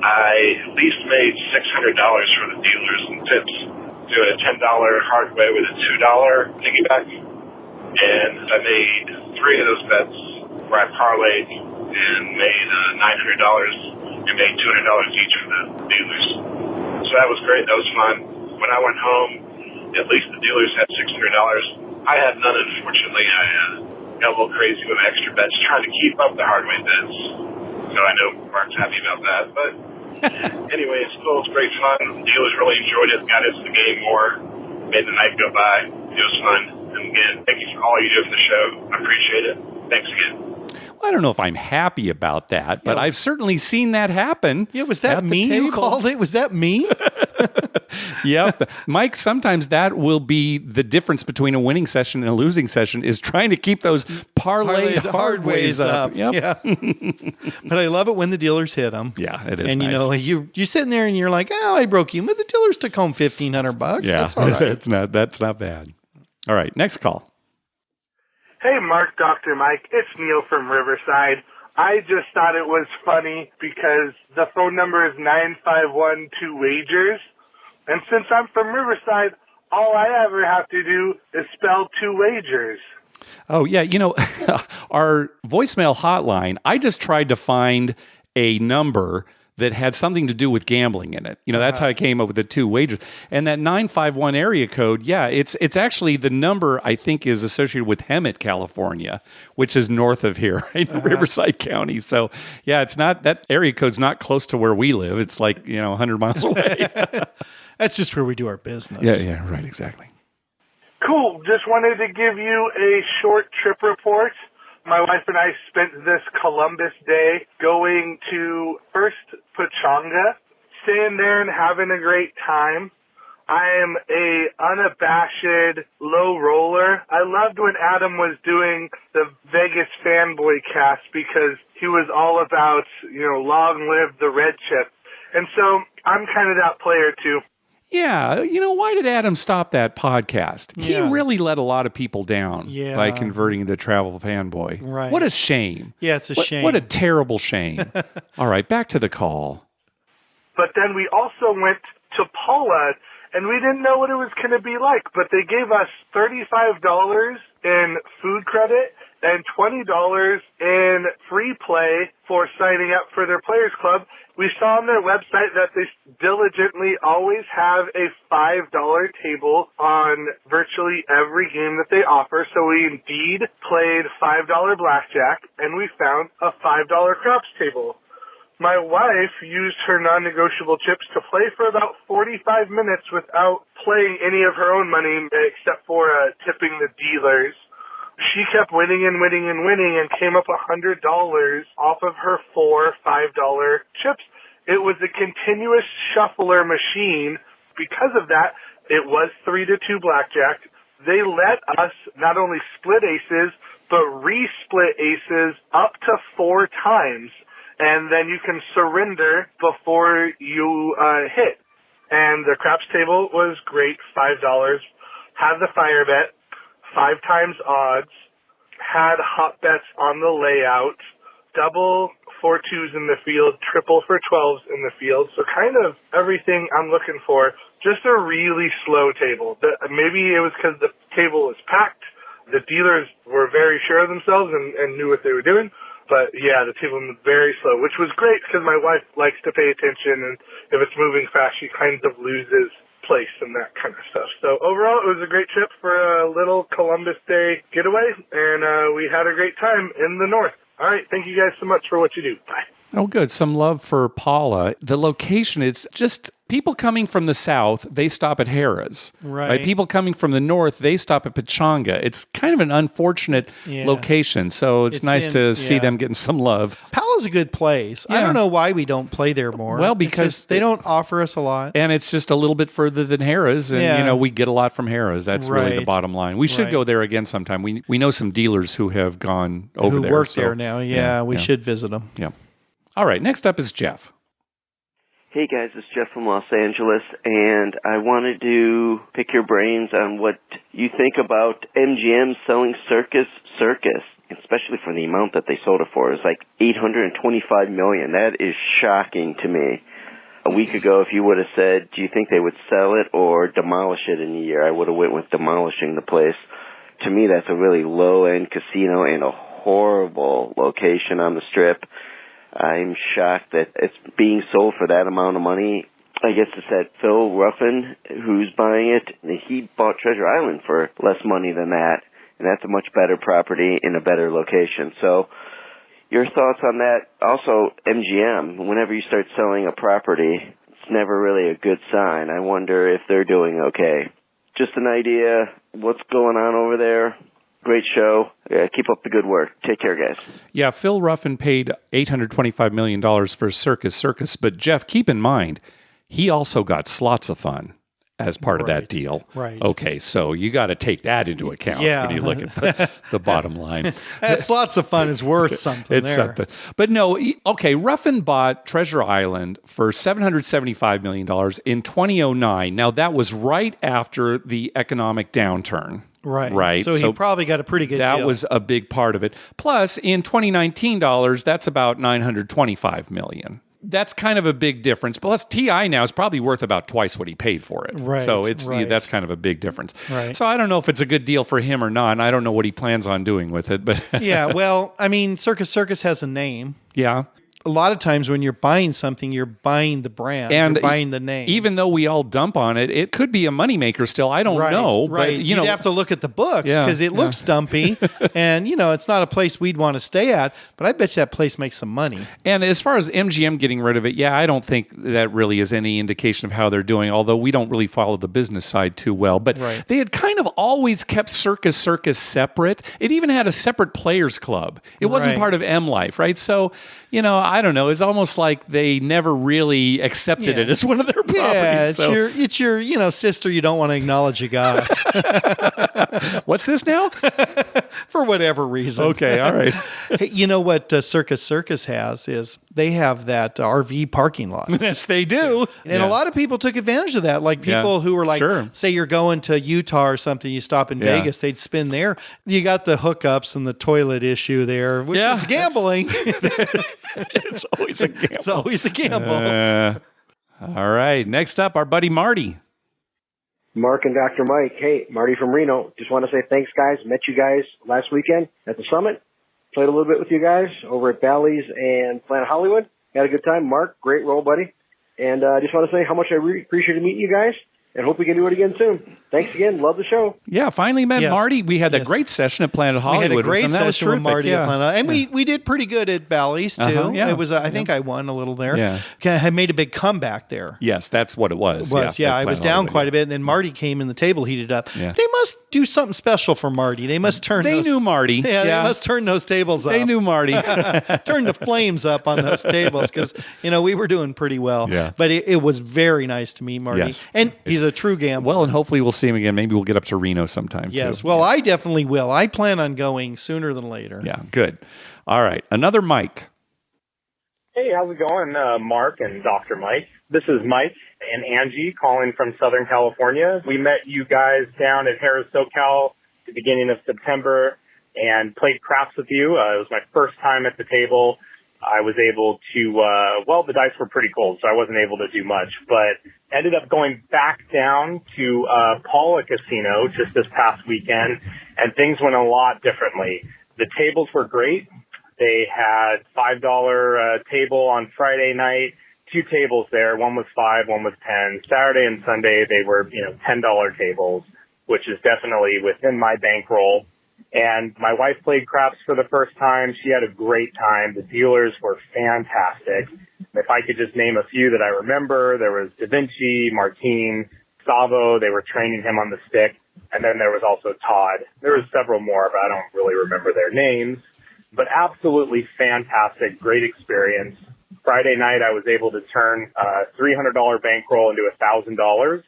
I at least made $600 for the dealers and tips. Doing a $10 hard way with a $2 piggyback, and I made 3 of those bets where I parlayed and made $900 and made $200 each for the dealers. So that was great. That was fun. When I went home, at least the dealers had $600. I had none, unfortunately. I got a little crazy with extra bets, trying to keep up the hard way bets. So I know Mark's happy about that, but. Anyway, it's great fun. The dealers really enjoyed it, got into the game more, made the night go by. It was fun. And again, thank you for all you do for the show. I appreciate it. Thanks again. Well, I don't know if I'm happy about that, but I've certainly seen that happen. Yeah, was that me who called it? Was that me? Yep. Mike, sometimes that will be the difference between a winning session and a losing session is trying to keep those parlayed hard ways up. Yep. Yeah. But I love it when the dealers hit them. Yeah, it is and nice. you're sitting there and you're like, oh, I broke you. But the dealers took home $1,500. Yeah, that's all right. that's not bad. All right, next call. Hey, Mark, Dr. Mike. It's Neil from Riverside. I just thought it was funny because the phone number is 951-2-WAGERS. And since I'm from Riverside, all I ever have to do is spell 2 wagers. Oh, yeah. Our voicemail hotline, I just tried to find a number that had something to do with gambling in it. That's how I came up with the 2 wagers. And that 951 area code, yeah, it's actually the number I think is associated with Hemet, California, which is north of here in Riverside County. So, yeah, it's not that area code's not close to where we live. It's like, 100 miles away. That's just where we do our business. Yeah, right, exactly. Cool. Just wanted to give you a short trip report. My wife and I spent this Columbus Day going to first Pechanga, staying there and having a great time. I am a unabashed low roller. I loved when Adam was doing the Vegas fanboy cast because he was all about, long live the red chip. And so I'm kind of that player too. Yeah, why did Adam stop that podcast? Yeah. He really let a lot of people down by converting the travel fanboy. Right. What a shame. Yeah, it's a shame. What a terrible shame. All right, back to the call. But then we also went to Paula, and we didn't know what it was going to be like, but they gave us $35 in food credit and $20 in free play for signing up for their Players Club. We saw on their website that they diligently always have a $5 table on virtually every game that they offer. So we indeed played $5 blackjack, and we found a $5 craps table. My wife used her non-negotiable chips to play for about 45 minutes without playing any of her own money except for tipping the dealers. She kept winning and winning and winning and came up $100 off of her 4 $5 chips. It was a continuous shuffler machine. Because of that, it was 3-2 blackjack. They let us not only split aces, but re-split aces up to 4 times. And then you can surrender before you hit. And the craps table was great, $5. Had the fire bet, 5 times odds, had hot bets on the layout, double for 2s in the field, triple for 12s in the field. So kind of everything I'm looking for. Just a really slow table. Maybe it was because the table was packed. The dealers were very sure of themselves and knew what they were doing. But yeah, the table was very slow, which was great because my wife likes to pay attention, and if it's moving fast, she kind of loses place and that kind of stuff. So overall, it was a great trip for a little Columbus Day getaway, and we had a great time in the north. All right, thank you guys so much for what you do. Bye. Oh, good. Some love for Paula. The location, it's just people coming from the south, they stop at Harrah's. Right. People coming from the north, they stop at Pechanga. It's kind of an unfortunate location, so it's nice to see them getting some love. Paula's a good place. I don't know why we don't play there more. Well, because they don't offer us a lot. And it's just a little bit further than Harrah's, and we get a lot from Harrah's. That's really the bottom line. We should go there again sometime. We know some dealers who have gone over there. Who work there now. Yeah, we should visit them. Yeah. All right, next up is Jeff. Hey guys, it's Jeff from Los Angeles, and I wanted to pick your brains on what you think about MGM selling Circus Circus, especially for the amount that they sold it for. It's like $825 million. That is shocking to me. A week ago, if you would have said, do you think they would sell it or demolish it in a year, I would have went with demolishing the place. To me, that's a really low-end casino and a horrible location on the Strip. I'm shocked that it's being sold for that amount of money. I guess it's that Phil Ruffin who's buying it. He bought Treasure Island for less money than that, and that's a much better property in a better location. So your thoughts on that? Also, MGM, whenever you start selling a property, it's never really a good sign. I wonder if they're doing okay. Just an idea. What's going on over there? Great show. Keep up the good work. Take care, guys. Yeah, Phil Ruffin paid $825 million for Circus Circus, but Jeff, keep in mind, he also got Slots of Fun as part of that deal. Right. Okay, so you got to take that into account when you look at the bottom line. That's Lots of Fun is worth something it's there. Something. But no, okay, Ruffin bought Treasure Island for $775 million in 2009. Now, that was right after the economic downturn. Right. So he probably got a pretty good deal. That was a big part of it. Plus, in 2019 dollars, that's about $925 million. That's kind of a big difference. Plus, T.I. now is probably worth about twice what he paid for it. Right. So that's kind of a big difference. Right. So I don't know if it's a good deal for him or not. And I don't know what he plans on doing with it. But yeah, well, I mean, Circus Circus has a name. Yeah. A lot of times when you're buying something, you're buying the brand, and you're buying the name. Even though we all dump on it, it could be a moneymaker still. I don't know. Right. But, You'd have to look at the books because it looks dumpy. And, it's not a place we'd want to stay at. But I bet you that place makes some money. And as far as MGM getting rid of it, I don't think that really is any indication of how they're doing, although we don't really follow the business side too well. But they had kind of always kept Circus Circus separate. It even had a separate players club. It wasn't part of M Life, right? So, I don't know. It's almost like they never really accepted it as one of their properties. Yeah, it's your sister you don't want to acknowledge you got. What's this now? For whatever reason. Okay, all right. Hey, you know what Circus Circus has is they have that RV parking lot. Yes, they do. And a lot of people took advantage of that. Like people who were like, say you're going to Utah or something, you stop in Vegas, they'd spin there. You got the hookups and the toilet issue there, which is gambling. It's always a gamble. It's always a gamble. All right. Next up, our buddy Marty. Mark and Dr. Mike. Hey, Marty from Reno. Just want to say thanks, guys. Met you guys last weekend at the summit. Played a little bit with you guys over at Bally's and Planet Hollywood. Had a good time. Mark, great role, buddy. And I just want to say how much I appreciate meeting you guys. And hope we can do it again soon. Thanks again. Love the show. Yeah, finally met Marty. We had a great session at Planet Hollywood. We had a great session with Marty at Planet, and yeah. we did pretty good at Bally's too. Yeah. It was I think I won a little there. Yeah, I made a big comeback there. Yes, that's what it was. I was down quite a bit, and then Marty came and the table heated up. Yeah. They must do something special for Marty. They must turn. They knew Marty. Yeah, they must turn those tables up. They knew Marty. Turn the flames up on those tables because we were doing pretty well. Yeah. But it was very nice to meet Marty. Yes. And he's a true gambler. Well, and hopefully we'll see him again. Maybe we'll get up to Reno sometime. Yes. Too. Well, I definitely will. I plan on going sooner than later. Yeah. Good. All right. Another Mike. Hey, how's it going, Mark and Dr. Mike? This is Mike and Angie calling from Southern California. We met you guys down at Harris SoCal at the beginning of September and played craps with you. It was my first time at the table. I was able to, the dice were pretty cold, so I wasn't able to do much, but ended up going back down to Paula Casino just this past weekend, and things went a lot differently. The tables were great. They had $5 table on Friday night, 2 tables there. One was 5, one was 10. Saturday and Sunday, they were, $10 tables, which is definitely within my bankroll. And my wife played craps for the first time. She had a great time. The dealers were fantastic. If I could just name a few that I remember, there was Da Vinci, Martine, Savo. They were training him on the stick. And then there was also Todd. There was several more, but I don't really remember their names. But absolutely fantastic, great experience. Friday night, I was able to turn a $300 bankroll into $1,000.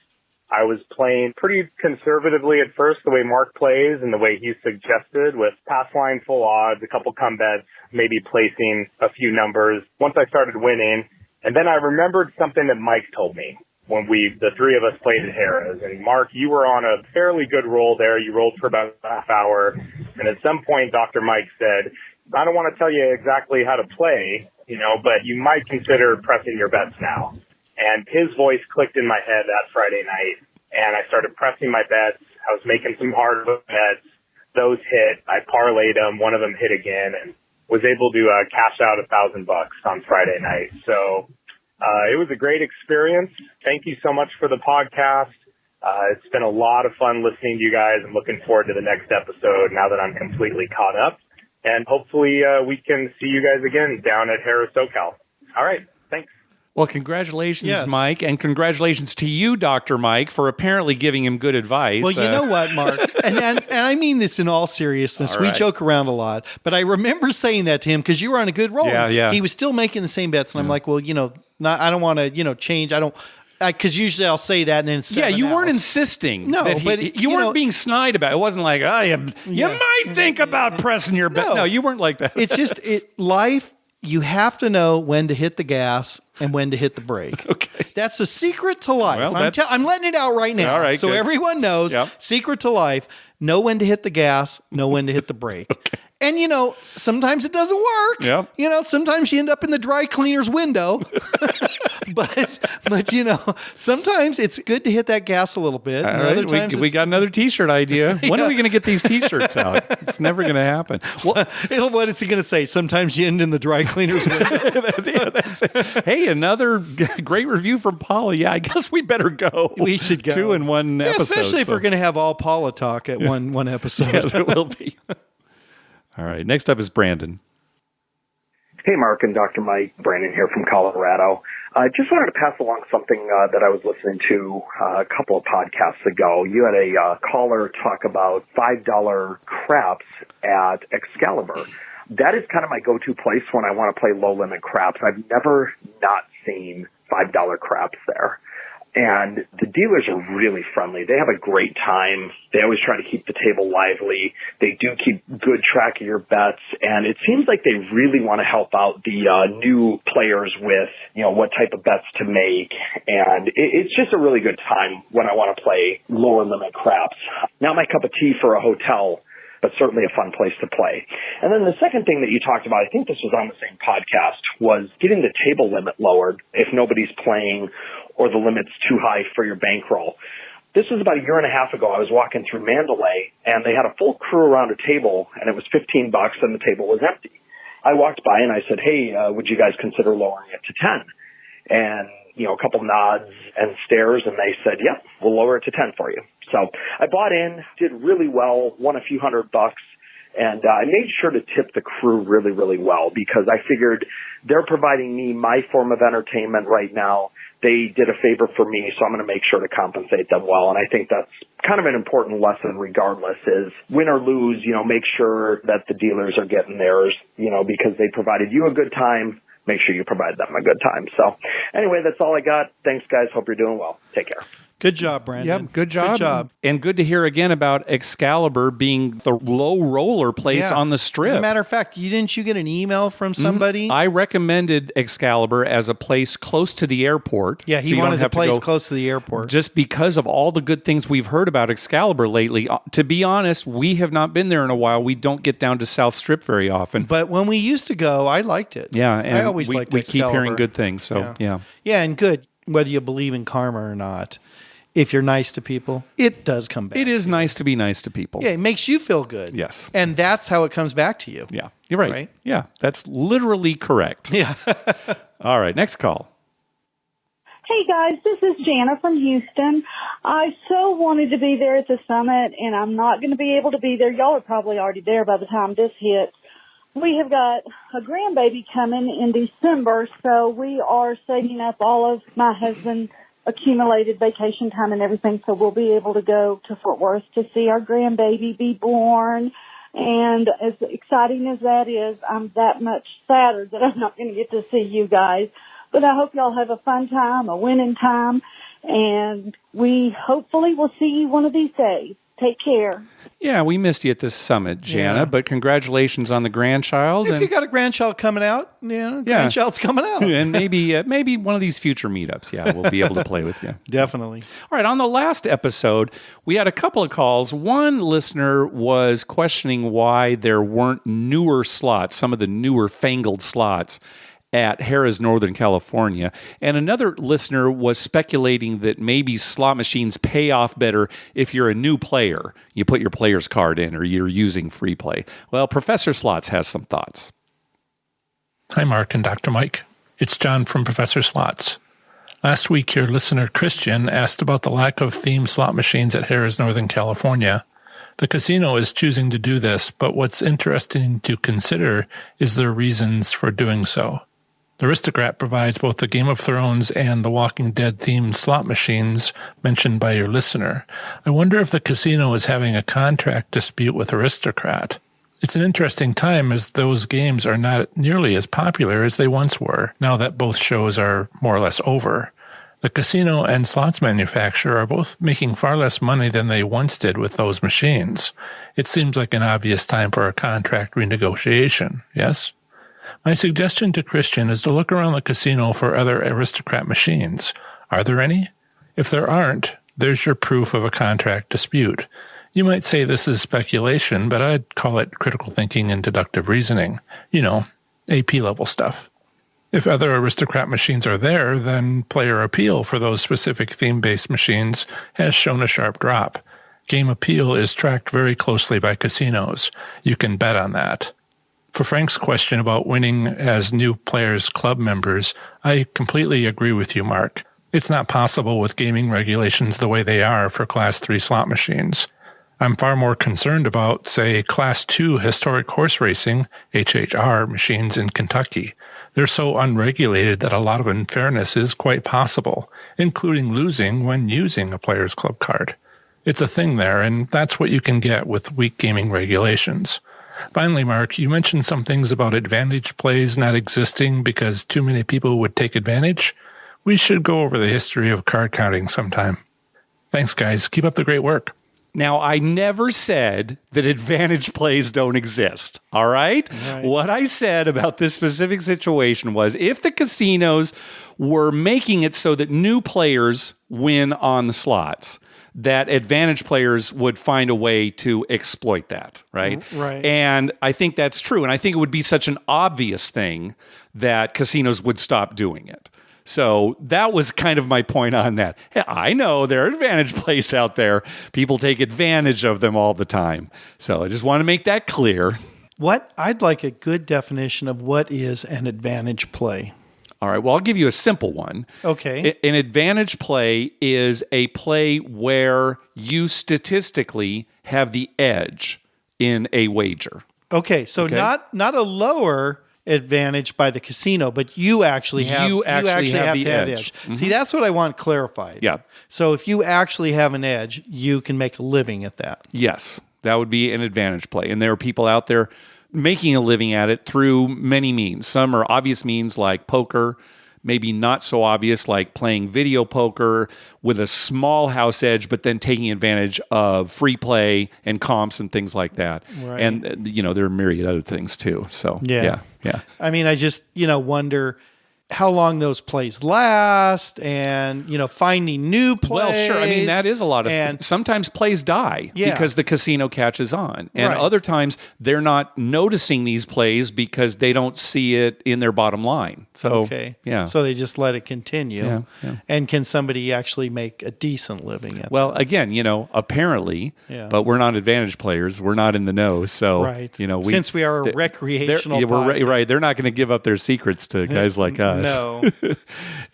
I was playing pretty conservatively at first, the way Mark plays and the way he suggested, with pass line full odds, a couple come bets, maybe placing a few numbers once I started winning. And then I remembered something that Mike told me when the three of us played at Harrah's. And Mark, you were on a fairly good roll there. You rolled for about a half hour. And at some point, Dr. Mike said, I don't want to tell you exactly how to play, but you might consider pressing your bets now. And his voice clicked in my head that Friday night, and I started pressing my bets. I was making some hard bets. Those hit. I parlayed them. One of them hit again, and was able to cash out $1,000 on Friday night. So it was a great experience. Thank you so much for the podcast. It's been a lot of fun listening to you guys. I'm looking forward to the next episode now that I'm completely caught up. And hopefully we can see you guys again down at Harris SoCal. All right. Thanks. Well, congratulations, Mike, and congratulations to you, Dr. Mike, for apparently giving him good advice. Well, you know what, Mark, and I mean this in all seriousness. All right. We joke around a lot, but I remember saying that to him because you were on a good roll. Yeah. He was still making the same bets, and I'm like, well, I don't want to, change. Because usually I'll say that and then it's you weren't insisting. No, but you weren't being snide about it. It wasn't like, you might think about pressing your bet. No, you weren't like that. It's just life. You have to know when to hit the gas and when to hit the brake. Okay. That's a secret to life. Well, I'm letting it out right now. All right, so good. Everyone knows, secret to life, know when to hit the gas, know when to hit the brake. Okay. And, sometimes it doesn't work. Yep. Sometimes you end up in the dry cleaner's window. but sometimes it's good to hit that gas a little bit. All right. Other times we got another T-shirt idea. When are we going to get these T-shirts out? It's never going to happen. What is he going to say? Sometimes you end in the dry cleaner's window. That's it. Hey, another great review from Paula. Yeah, I guess we better go. We should go. 2 in 1 episode. Especially if we're going to have all Paula talk at one episode. Yeah, there will be. All right. Next up is Brandon. Hey, Mark and Dr. Mike. Brandon here from Colorado. I just wanted to pass along something that I was listening to a couple of podcasts ago. You had a caller talk about $5 craps at Excalibur. That is kind of my go-to place when I want to play low-limit craps. I've never not seen $5 craps there. And the dealers are really friendly. They have a great time. They always try to keep the table lively. They do keep good track of your bets. And it seems like they really want to help out the new players with, what type of bets to make. And it's just a really good time when I want to play lower limit craps. Not my cup of tea for a hotel, but certainly a fun place to play. And then the second thing that you talked about, I think this was on the same podcast, was getting the table limit lowered if nobody's playing or the limit's too high for your bankroll. This was about a year and a half ago. I was walking through Mandalay, and they had a full crew around a table, and it was $15, and the table was empty. I walked by, and I said, hey, would you guys consider lowering it to 10? And, a couple nods and stares, and they said, yep, we'll lower it to 10 for you. So I bought in, did really well, won a few $100, and I made sure to tip the crew really, really well because I figured they're providing me my form of entertainment right now. They did a favor for me, so I'm going to make sure to compensate them well. And I think that's kind of an important lesson regardless is win or lose, make sure that the dealers are getting theirs, because they provided you a good time. Make sure you provide them a good time. So anyway, that's all I got. Thanks, guys. Hope you're doing well. Take care. Good job, Brandon. Yep, good job. Good job. And good to hear again about Excalibur being the low roller place on the Strip. As a matter of fact, didn't you get an email from somebody? I recommended Excalibur as a place close to the airport. Yeah, he wanted the place close to the airport. Just because of all the good things we've heard about Excalibur lately. To be honest, we have not been there in a while. We don't get down to South Strip very often. But when we used to go, I liked it. Yeah, and I always liked Excalibur. We keep hearing good things. So, yeah. Yeah, and good, whether you believe in karma or not. If you're nice to people, it does come back. It is nice to be nice to people. Yeah, it makes you feel good. Yes. And that's how it comes back to you. Yeah, you're right. Yeah, that's literally correct. Yeah. All right, next call. Hey, guys, this is Jana from Houston. I so wanted to be there at the summit, and I'm not going to be able to be there. Y'all are probably already there by the time this hits. We have got a grandbaby coming in December, so we are saving up all of my husband's accumulated vacation time and everything, so we'll be able to go to Fort Worth to see our grandbaby be born. And as exciting as that is, I'm that much sadder that I'm not going to get to see you guys. But I hope y'all have a fun time, a winning time, and we hopefully will see you one of these days. Take care. Yeah, we missed you at this summit, Jana, but congratulations on the grandchild. If you got a grandchild coming out, grandchild's coming out. And maybe one of these future meetups, we'll be able to play with you. Definitely. All right, on the last episode, we had a couple of calls. One listener was questioning why there weren't newer slots, some of the newer fangled slots at Harrah's Northern California. And another listener was speculating that maybe slot machines pay off better if you're a new player. You put your player's card in or you're using free play. Well, Professor Slots has some thoughts. Hi, Mark and Dr. Mike. It's John from Professor Slots. Last week, your listener Christian asked about the lack of themed slot machines at Harrah's Northern California. The casino is choosing to do this, but what's interesting to consider is their reasons for doing so. The Aristocrat provides both the Game of Thrones and the Walking Dead themed slot machines mentioned by your listener. I wonder if the casino is having a contract dispute with Aristocrat. It's an interesting time as those games are not nearly as popular as they once were, now that both shows are more or less over. The casino and slots manufacturer are both making far less money than they once did with those machines. It seems like an obvious time for a contract renegotiation, yes? My suggestion to Christian is to look around the casino for other Aristocrat machines. Are there any? If there aren't, there's your proof of a contract dispute. You might say this is speculation, but I'd call it critical thinking and deductive reasoning. AP-level stuff. If other Aristocrat machines are there, then player appeal for those specific theme-based machines has shown a sharp drop. Game appeal is tracked very closely by casinos. You can bet on that. For Frank's question about winning as new players' club members, I completely agree with you, Mark. It's not possible with gaming regulations the way they are for Class 3 slot machines. I'm far more concerned about, say, Class 2 historic horse racing, HHR, machines in Kentucky. They're so unregulated that a lot of unfairness is quite possible, including losing when using a player's club card. It's a thing there, and that's what you can get with weak gaming regulations. Finally, Mark, you mentioned some things about advantage plays not existing because too many people would take advantage. We should go over the history of card counting sometime. Thanks, guys. Keep up the great work. Now, I never said that advantage plays don't exist, all right? What I said about this specific situation was if the casinos were making it so that new players win on the slots, that advantage players would find a way to exploit that, right? Right. And I think that's true. And I think it would be such an obvious thing that casinos would stop doing it. So that was kind of my point on that. Hey, I know there are advantage plays out there. People take advantage of them all the time. So I just want to make that clear. I'd like a good definition of what is an advantage play. All right, well, I'll give you a simple one. Okay. An advantage play is a play where you statistically have the edge in a wager. Okay, so not a lower advantage by the casino, but you actually have you actually have the edge. Mm-hmm. See, that's what I want clarified. Yeah. So if you actually have an edge, you can make a living at that. Yes, that would be an advantage play. And there are people out there making a living at it through many means. Some are obvious means like poker, maybe not so obvious like playing video poker with a small house edge, but then taking advantage of free play and comps and things like that. Right. And, there are myriad other things too. So, yeah. I mean, I just, wonder how long those plays last and, finding new plays. Well, sure. I mean, that is a lot of... And sometimes plays die because the casino catches on. And other times, they're not noticing these plays because they don't see it in their bottom line. So, So they just let it continue. Yeah. And can somebody actually make a decent living at Well, again, apparently, but we're not advantage players. We're not in the know. So, since we are a recreational we're right. They're not going to give up their secrets to guys like us. No.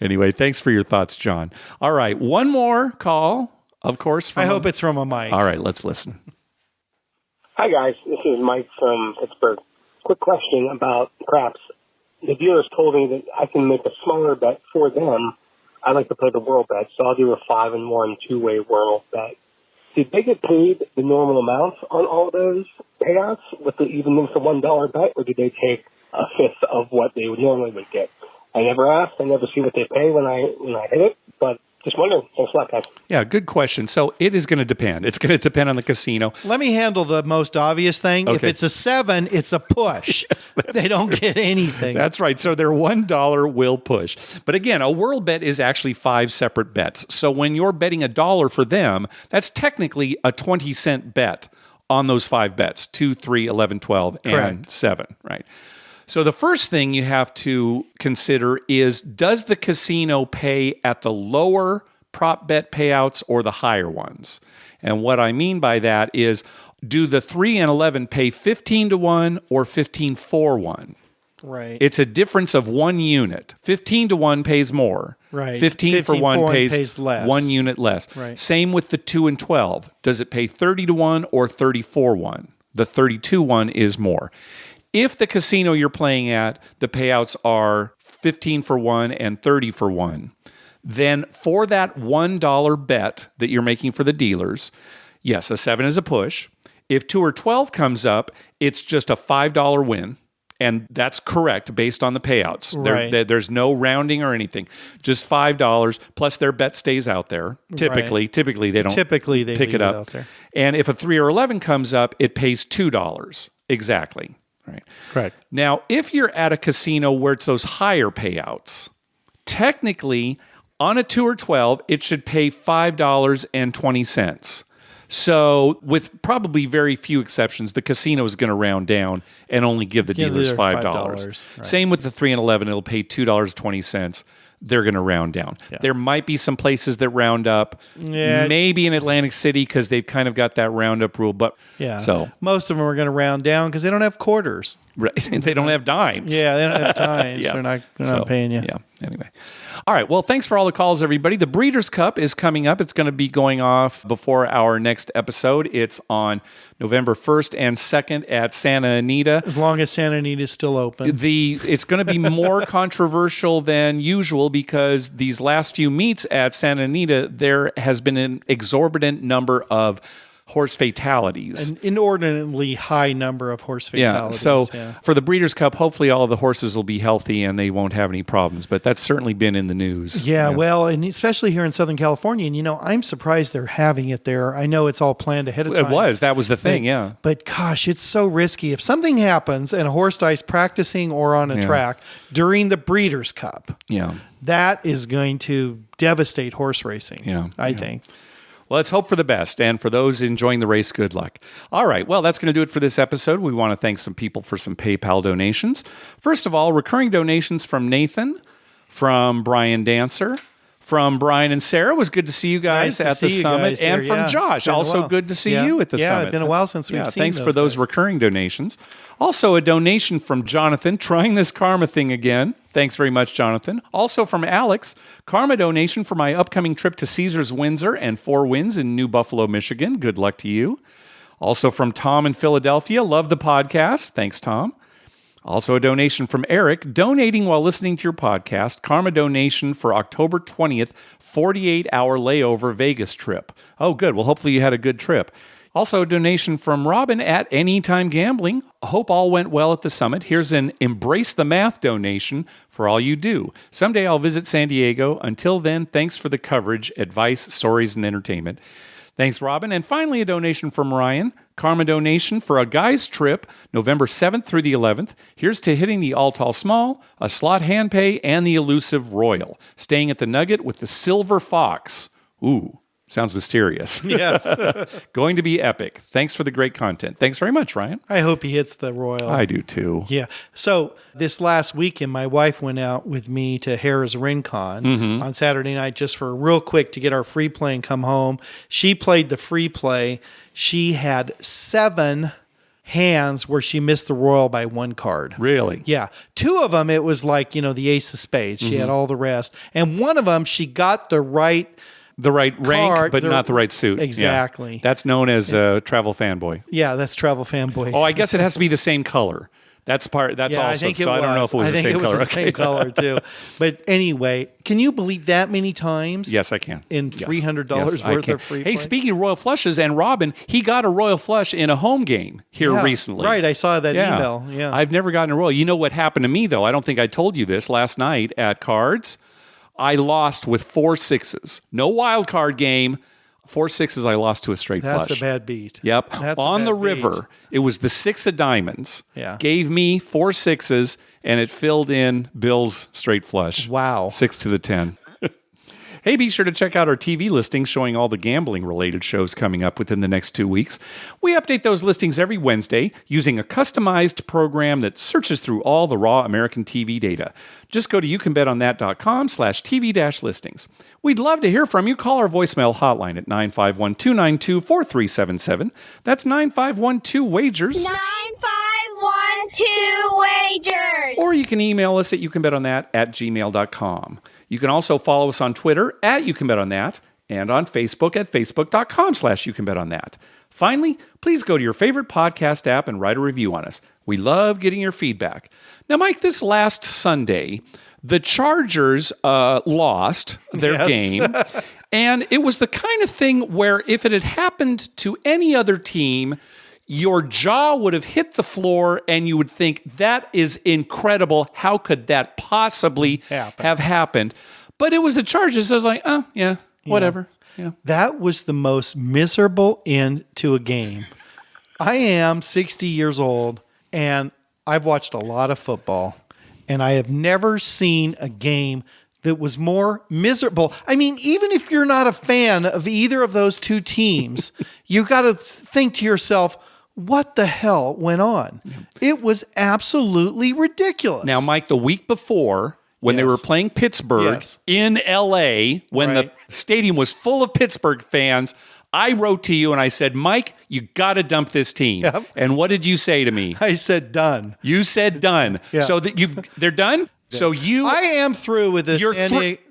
Anyway, thanks for your thoughts, John. All right, one more call, of course. I hope it's from a Mike. All right, let's listen. Hi, guys. This is Mike from Pittsburgh. Quick question about craps. The dealers told me that I can make a smaller bet for them. I like to play the whirl bet, so I'll do a 5-1 two-way whirl bet. Did they get paid the normal amount on all those payouts even if it's a $1 bet, or did they take a fifth of what they normally would get? I never asked. I never see what they pay when I hit it, but just wondering. Thanks a lot, guys. Yeah, good question. So it is going to depend. It's going to depend on the casino. Let me handle the most obvious thing. Okay. If it's a 7, it's a push. They don't get anything. That's right. So their $1 will push. But again, a whirl bet is actually 5 separate bets. So when you're betting $1 for them, that's technically a 20-cent bet on those 5 bets, 2, 3, 11, 12, and 7, right? So the first thing you have to consider is, does the casino pay at the lower prop bet payouts or the higher ones? And what I mean by that is, do the 3 and 11 pay 15-1 or 15-4-1? Right. It's a difference of 1 unit. 15-1 pays more. Right. 15-1 pays less. 1 unit less. Right. Same with the 2 and 12. Does it pay 30-1 or 34-1? The 32-1 is more. If the casino you're playing at, the payouts are 15-1 and 30-1, then for that $1 bet that you're making for the dealers, yes, a 7 is a push. If 2 or 12 comes up, it's just a $5 win. And that's correct based on the payouts. Right. There's no rounding or anything. Just $5 plus their bet stays out there. Typically they don't pick it up. Out there. And if a 3 or 11 comes up, it pays $2 exactly. Right. Correct. Now, if you're at a casino where it's those higher payouts, technically on a 2 or 12, it should pay $5.20. So, with probably very few exceptions, the casino is going to round down and only give the dealers $5. Right. Same with the 3 and 11, it'll pay $2.20. They're going to round down. Yeah. There might be some places that round up. Yeah. Maybe in Atlantic City because they've kind of got that roundup rule. But so most of them are going to round down because they don't have quarters. Right. They don't have dimes. Yeah, they don't have dimes. Yeah. They're not paying you. Yeah. Anyway. All right. Well, thanks for all the calls, everybody. The Breeders' Cup is coming up. It's going to be going off before our next episode. It's on November 1st and 2nd at Santa Anita. As long as Santa Anita is still open. It's going to be more controversial than usual because these last few meets at Santa Anita, there has been an exorbitant number of horse fatalities. An inordinately high number of horse fatalities. For the Breeders' Cup, hopefully all the horses will be healthy and they won't have any problems. But that's certainly been in the news. Yeah, well, and especially here in Southern California. And, I'm surprised they're having it there. I know it's all planned ahead of time. That was the thing, yeah. But gosh, it's so risky. If something happens and a horse dies practicing or on a track during the Breeders' Cup, that is going to devastate horse racing, I think. Well, let's hope for the best. And for those enjoying the race, good luck. All right. Well, that's going to do it for this episode. We want to thank some people for some PayPal donations. First of all, recurring donations from Nathan, from Brian Dancer, from Brian and Sarah. It was good to see you guys at the summit. And from Josh, also good to see you at the summit. It's been a while since we've seen thanks for those recurring donations. Also, a donation from Jonathan, trying this karma thing again. Thanks very much, Jonathan. Also from Alex, karma donation for my upcoming trip to Caesars Windsor and Four Winds in New Buffalo, Michigan. Good luck to you. Also from Tom in Philadelphia, love the podcast. Thanks, Tom. Also a donation from Eric, donating while listening to your podcast, karma donation for October 20th, 48-hour layover Vegas trip. Oh, good. Well, hopefully you had a good trip. Also, a donation from Robin at Anytime Gambling. Hope all went well at the summit. Here's an Embrace the Math donation for all you do. Someday I'll visit San Diego. Until then, thanks for the coverage, advice, stories, and entertainment. Thanks, Robin. And finally, a donation from Ryan. Karma donation for a guy's trip, November 7th through the 11th. Here's to hitting the All Tall Small, a slot hand pay, and the elusive Royal. Staying at the Nugget with the Silver Fox. Ooh. Sounds mysterious. Yes. Going to be epic. Thanks for the great content. Thanks very much, Ryan. I hope he hits the Royal. I do too. Yeah. So this last weekend, my wife went out with me to Harrah's Rincon on Saturday night just for real quick to get our free play and come home. She played the free play. She had 7 hands where she missed the Royal by 1 card. Really? Yeah. 2 of them, it was like, the ace of spades. She had all the rest. And one of them, she got the right rank, but not the right suit. Exactly. Yeah. That's known as Travel Fanboy. Yeah, that's Travel Fanboy. Oh, I guess it has to be the same color. That's also. I think it so was. I don't know if it was the same color. I think it was the same color too. But anyway, can you believe that many times? Yes, I can. In $300 worth of free play? Hey, speaking of Royal Flushes and Robin, he got a Royal Flush in a home game here recently. Right, I saw that email. Yeah. I've never gotten a Royal. You know what happened to me though? I don't think I told you this last night at cards. I lost with 4 6s. No wild card game. 4 6s I lost to a straight flush. That's a bad beat. Yep. On the river, it was the 6 of diamonds. Yeah. Gave me 4 6s, and it filled in Bill's straight flush. Wow. 6 to the 10. Hey, be sure to check out our TV listings showing all the gambling-related shows coming up within the next 2 weeks. We update those listings every Wednesday using a customized program that searches through all the raw American TV data. Just go to youcanbetonThat.com/TV-listings. We'd love to hear from you. Call our voicemail hotline at 951-292-4377. That's 9512-WAGERS. 9512-WAGERS. Or you can email us at youcanbetonThat@gmail.com. You can also follow us on Twitter at YouCanBetOnThat and on Facebook at facebook.com/YouCanBetOnThat. Finally, please go to your favorite podcast app and write a review on us. We love getting your feedback. Now, Mike, this last Sunday, the Chargers lost their game. And it was the kind of thing where if it had happened to any other team, your jaw would have hit the floor and you would think, that is incredible. How could that possibly have happened? But it was the Chargers. I was like, oh, yeah, whatever. Yeah. That was the most miserable end to a game. I am 60 years old and I've watched a lot of football and I have never seen a game that was more miserable. I mean, even if you're not a fan of either of those two teams, you got to think to yourself, what the hell went on? It was absolutely ridiculous. Now, Mike, the week before, when they were playing Pittsburgh in L.A., when the stadium was full of Pittsburgh fans, I wrote to you and I said, Mike, you got to dump this team. Yep. And what did you say to me? I said done. You said done. Yeah. So that they're done? So I am through with this.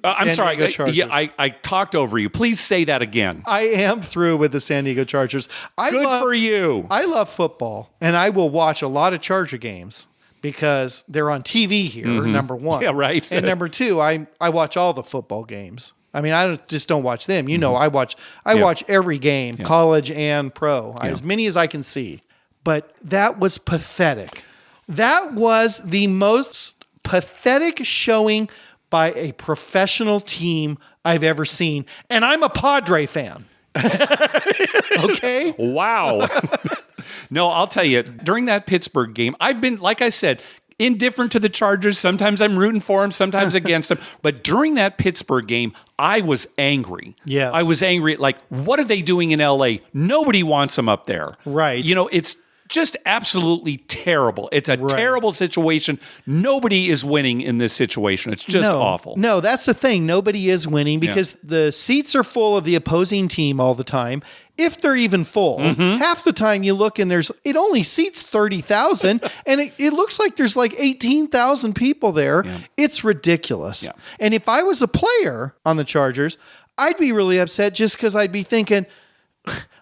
I'm sorry. Diego Chargers. I talked over you. Please say that again. I am through with the San Diego Chargers. Good for you. I love football, and I will watch a lot of Charger games because they're on TV here, number one. Yeah, right. And number two, I watch all the football games. I mean, I just don't watch them. You know, I watch every game, college and pro, as many as I can see. But that was pathetic. That was the most pathetic showing by a professional team I've ever seen. And I'm a Padre fan. Okay? Wow. No, I'll tell you, during that Pittsburgh game, I've been, like I said, indifferent to the Chargers. Sometimes I'm rooting for them, sometimes against them. But during that Pittsburgh game, I was angry. Yes. I was angry. Like, what are they doing in L.A.? Nobody wants them up there. Right. You know, it's just absolutely terrible. It's a terrible situation. Nobody is winning in this situation. It's just awful. No, that's the thing. Nobody is winning because the seats are full of the opposing team all the time. If they're even full, half the time you look and it only seats 30,000 and it looks like there's like 18,000 people there. Yeah. It's ridiculous. Yeah. And if I was a player on the Chargers, I'd be really upset just because I'd be thinking,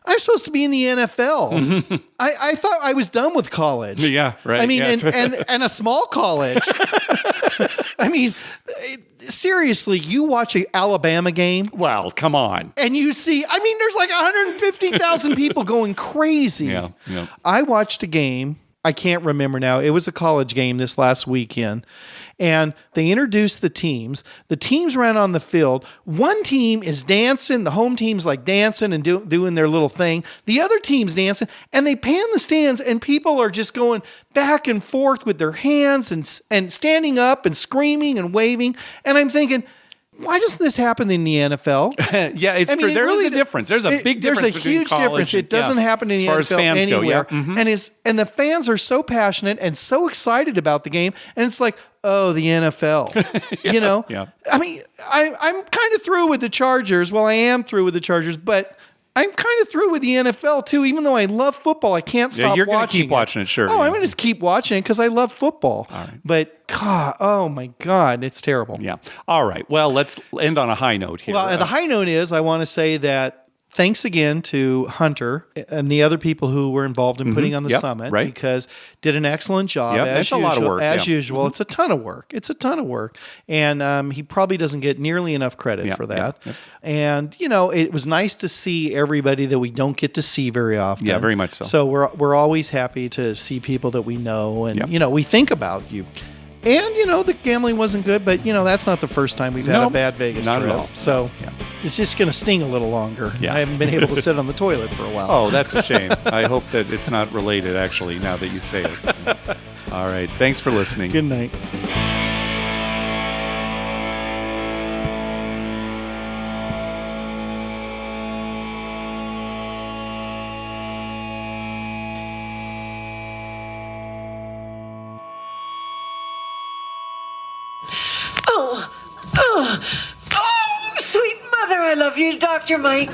I'm supposed to be in the NFL. I thought I was done with college. Yeah, right. I mean, and a small college. I mean, seriously, you watch an Alabama game. Well, come on. And you see, I mean, there's like 150,000 people going crazy. Yeah. I watched a game. I can't remember now. It was a college game this last weekend. And they introduced the teams. The teams ran on the field. One team is dancing. The home team's like dancing and doing their little thing. The other team's dancing. And they pan the stands and people are just going back and forth with their hands and standing up and screaming and waving. And I'm thinking, why doesn't this happen in the NFL? Yeah, it's true. There is a difference. There's a big difference. There's a huge difference. It doesn't happen in the NFL as far as fans anywhere. go. Yeah. And the fans are so passionate and so excited about the game. And it's like, oh, the NFL. You know? Yeah. I mean, I'm kind of through with the Chargers. Well, I am through with the Chargers, but I'm kind of through with the NFL too. Even though I love football, I can't stop watching. You're going to keep watching it, sure. Oh, I'm going to keep watching it because I love football. All right. But God, oh my God, it's terrible. Yeah. All right. Well, let's end on a high note here. Well, the high note is I want to say that thanks again to Hunter and the other people who were involved in putting on the summit because did an excellent job. It's a lot of work. As usual, it's a ton of work. It's a ton of work. And he probably doesn't get nearly enough credit for that. And, you know, it was nice to see everybody that we don't get to see very often. Yeah, very much so. So we're always happy to see people that we know and, you know, we think about you. And, you know, the gambling wasn't good, but, you know, that's not the first time we've had a bad Vegas trip. Not at all. So it's just going to sting a little longer. Yeah. I haven't been able to sit on the toilet for a while. Oh, that's a shame. I hope that it's not related, actually, now that you say it. All right. Thanks for listening. Good night. Oh, sweet mother, I love you, Dr. Mike.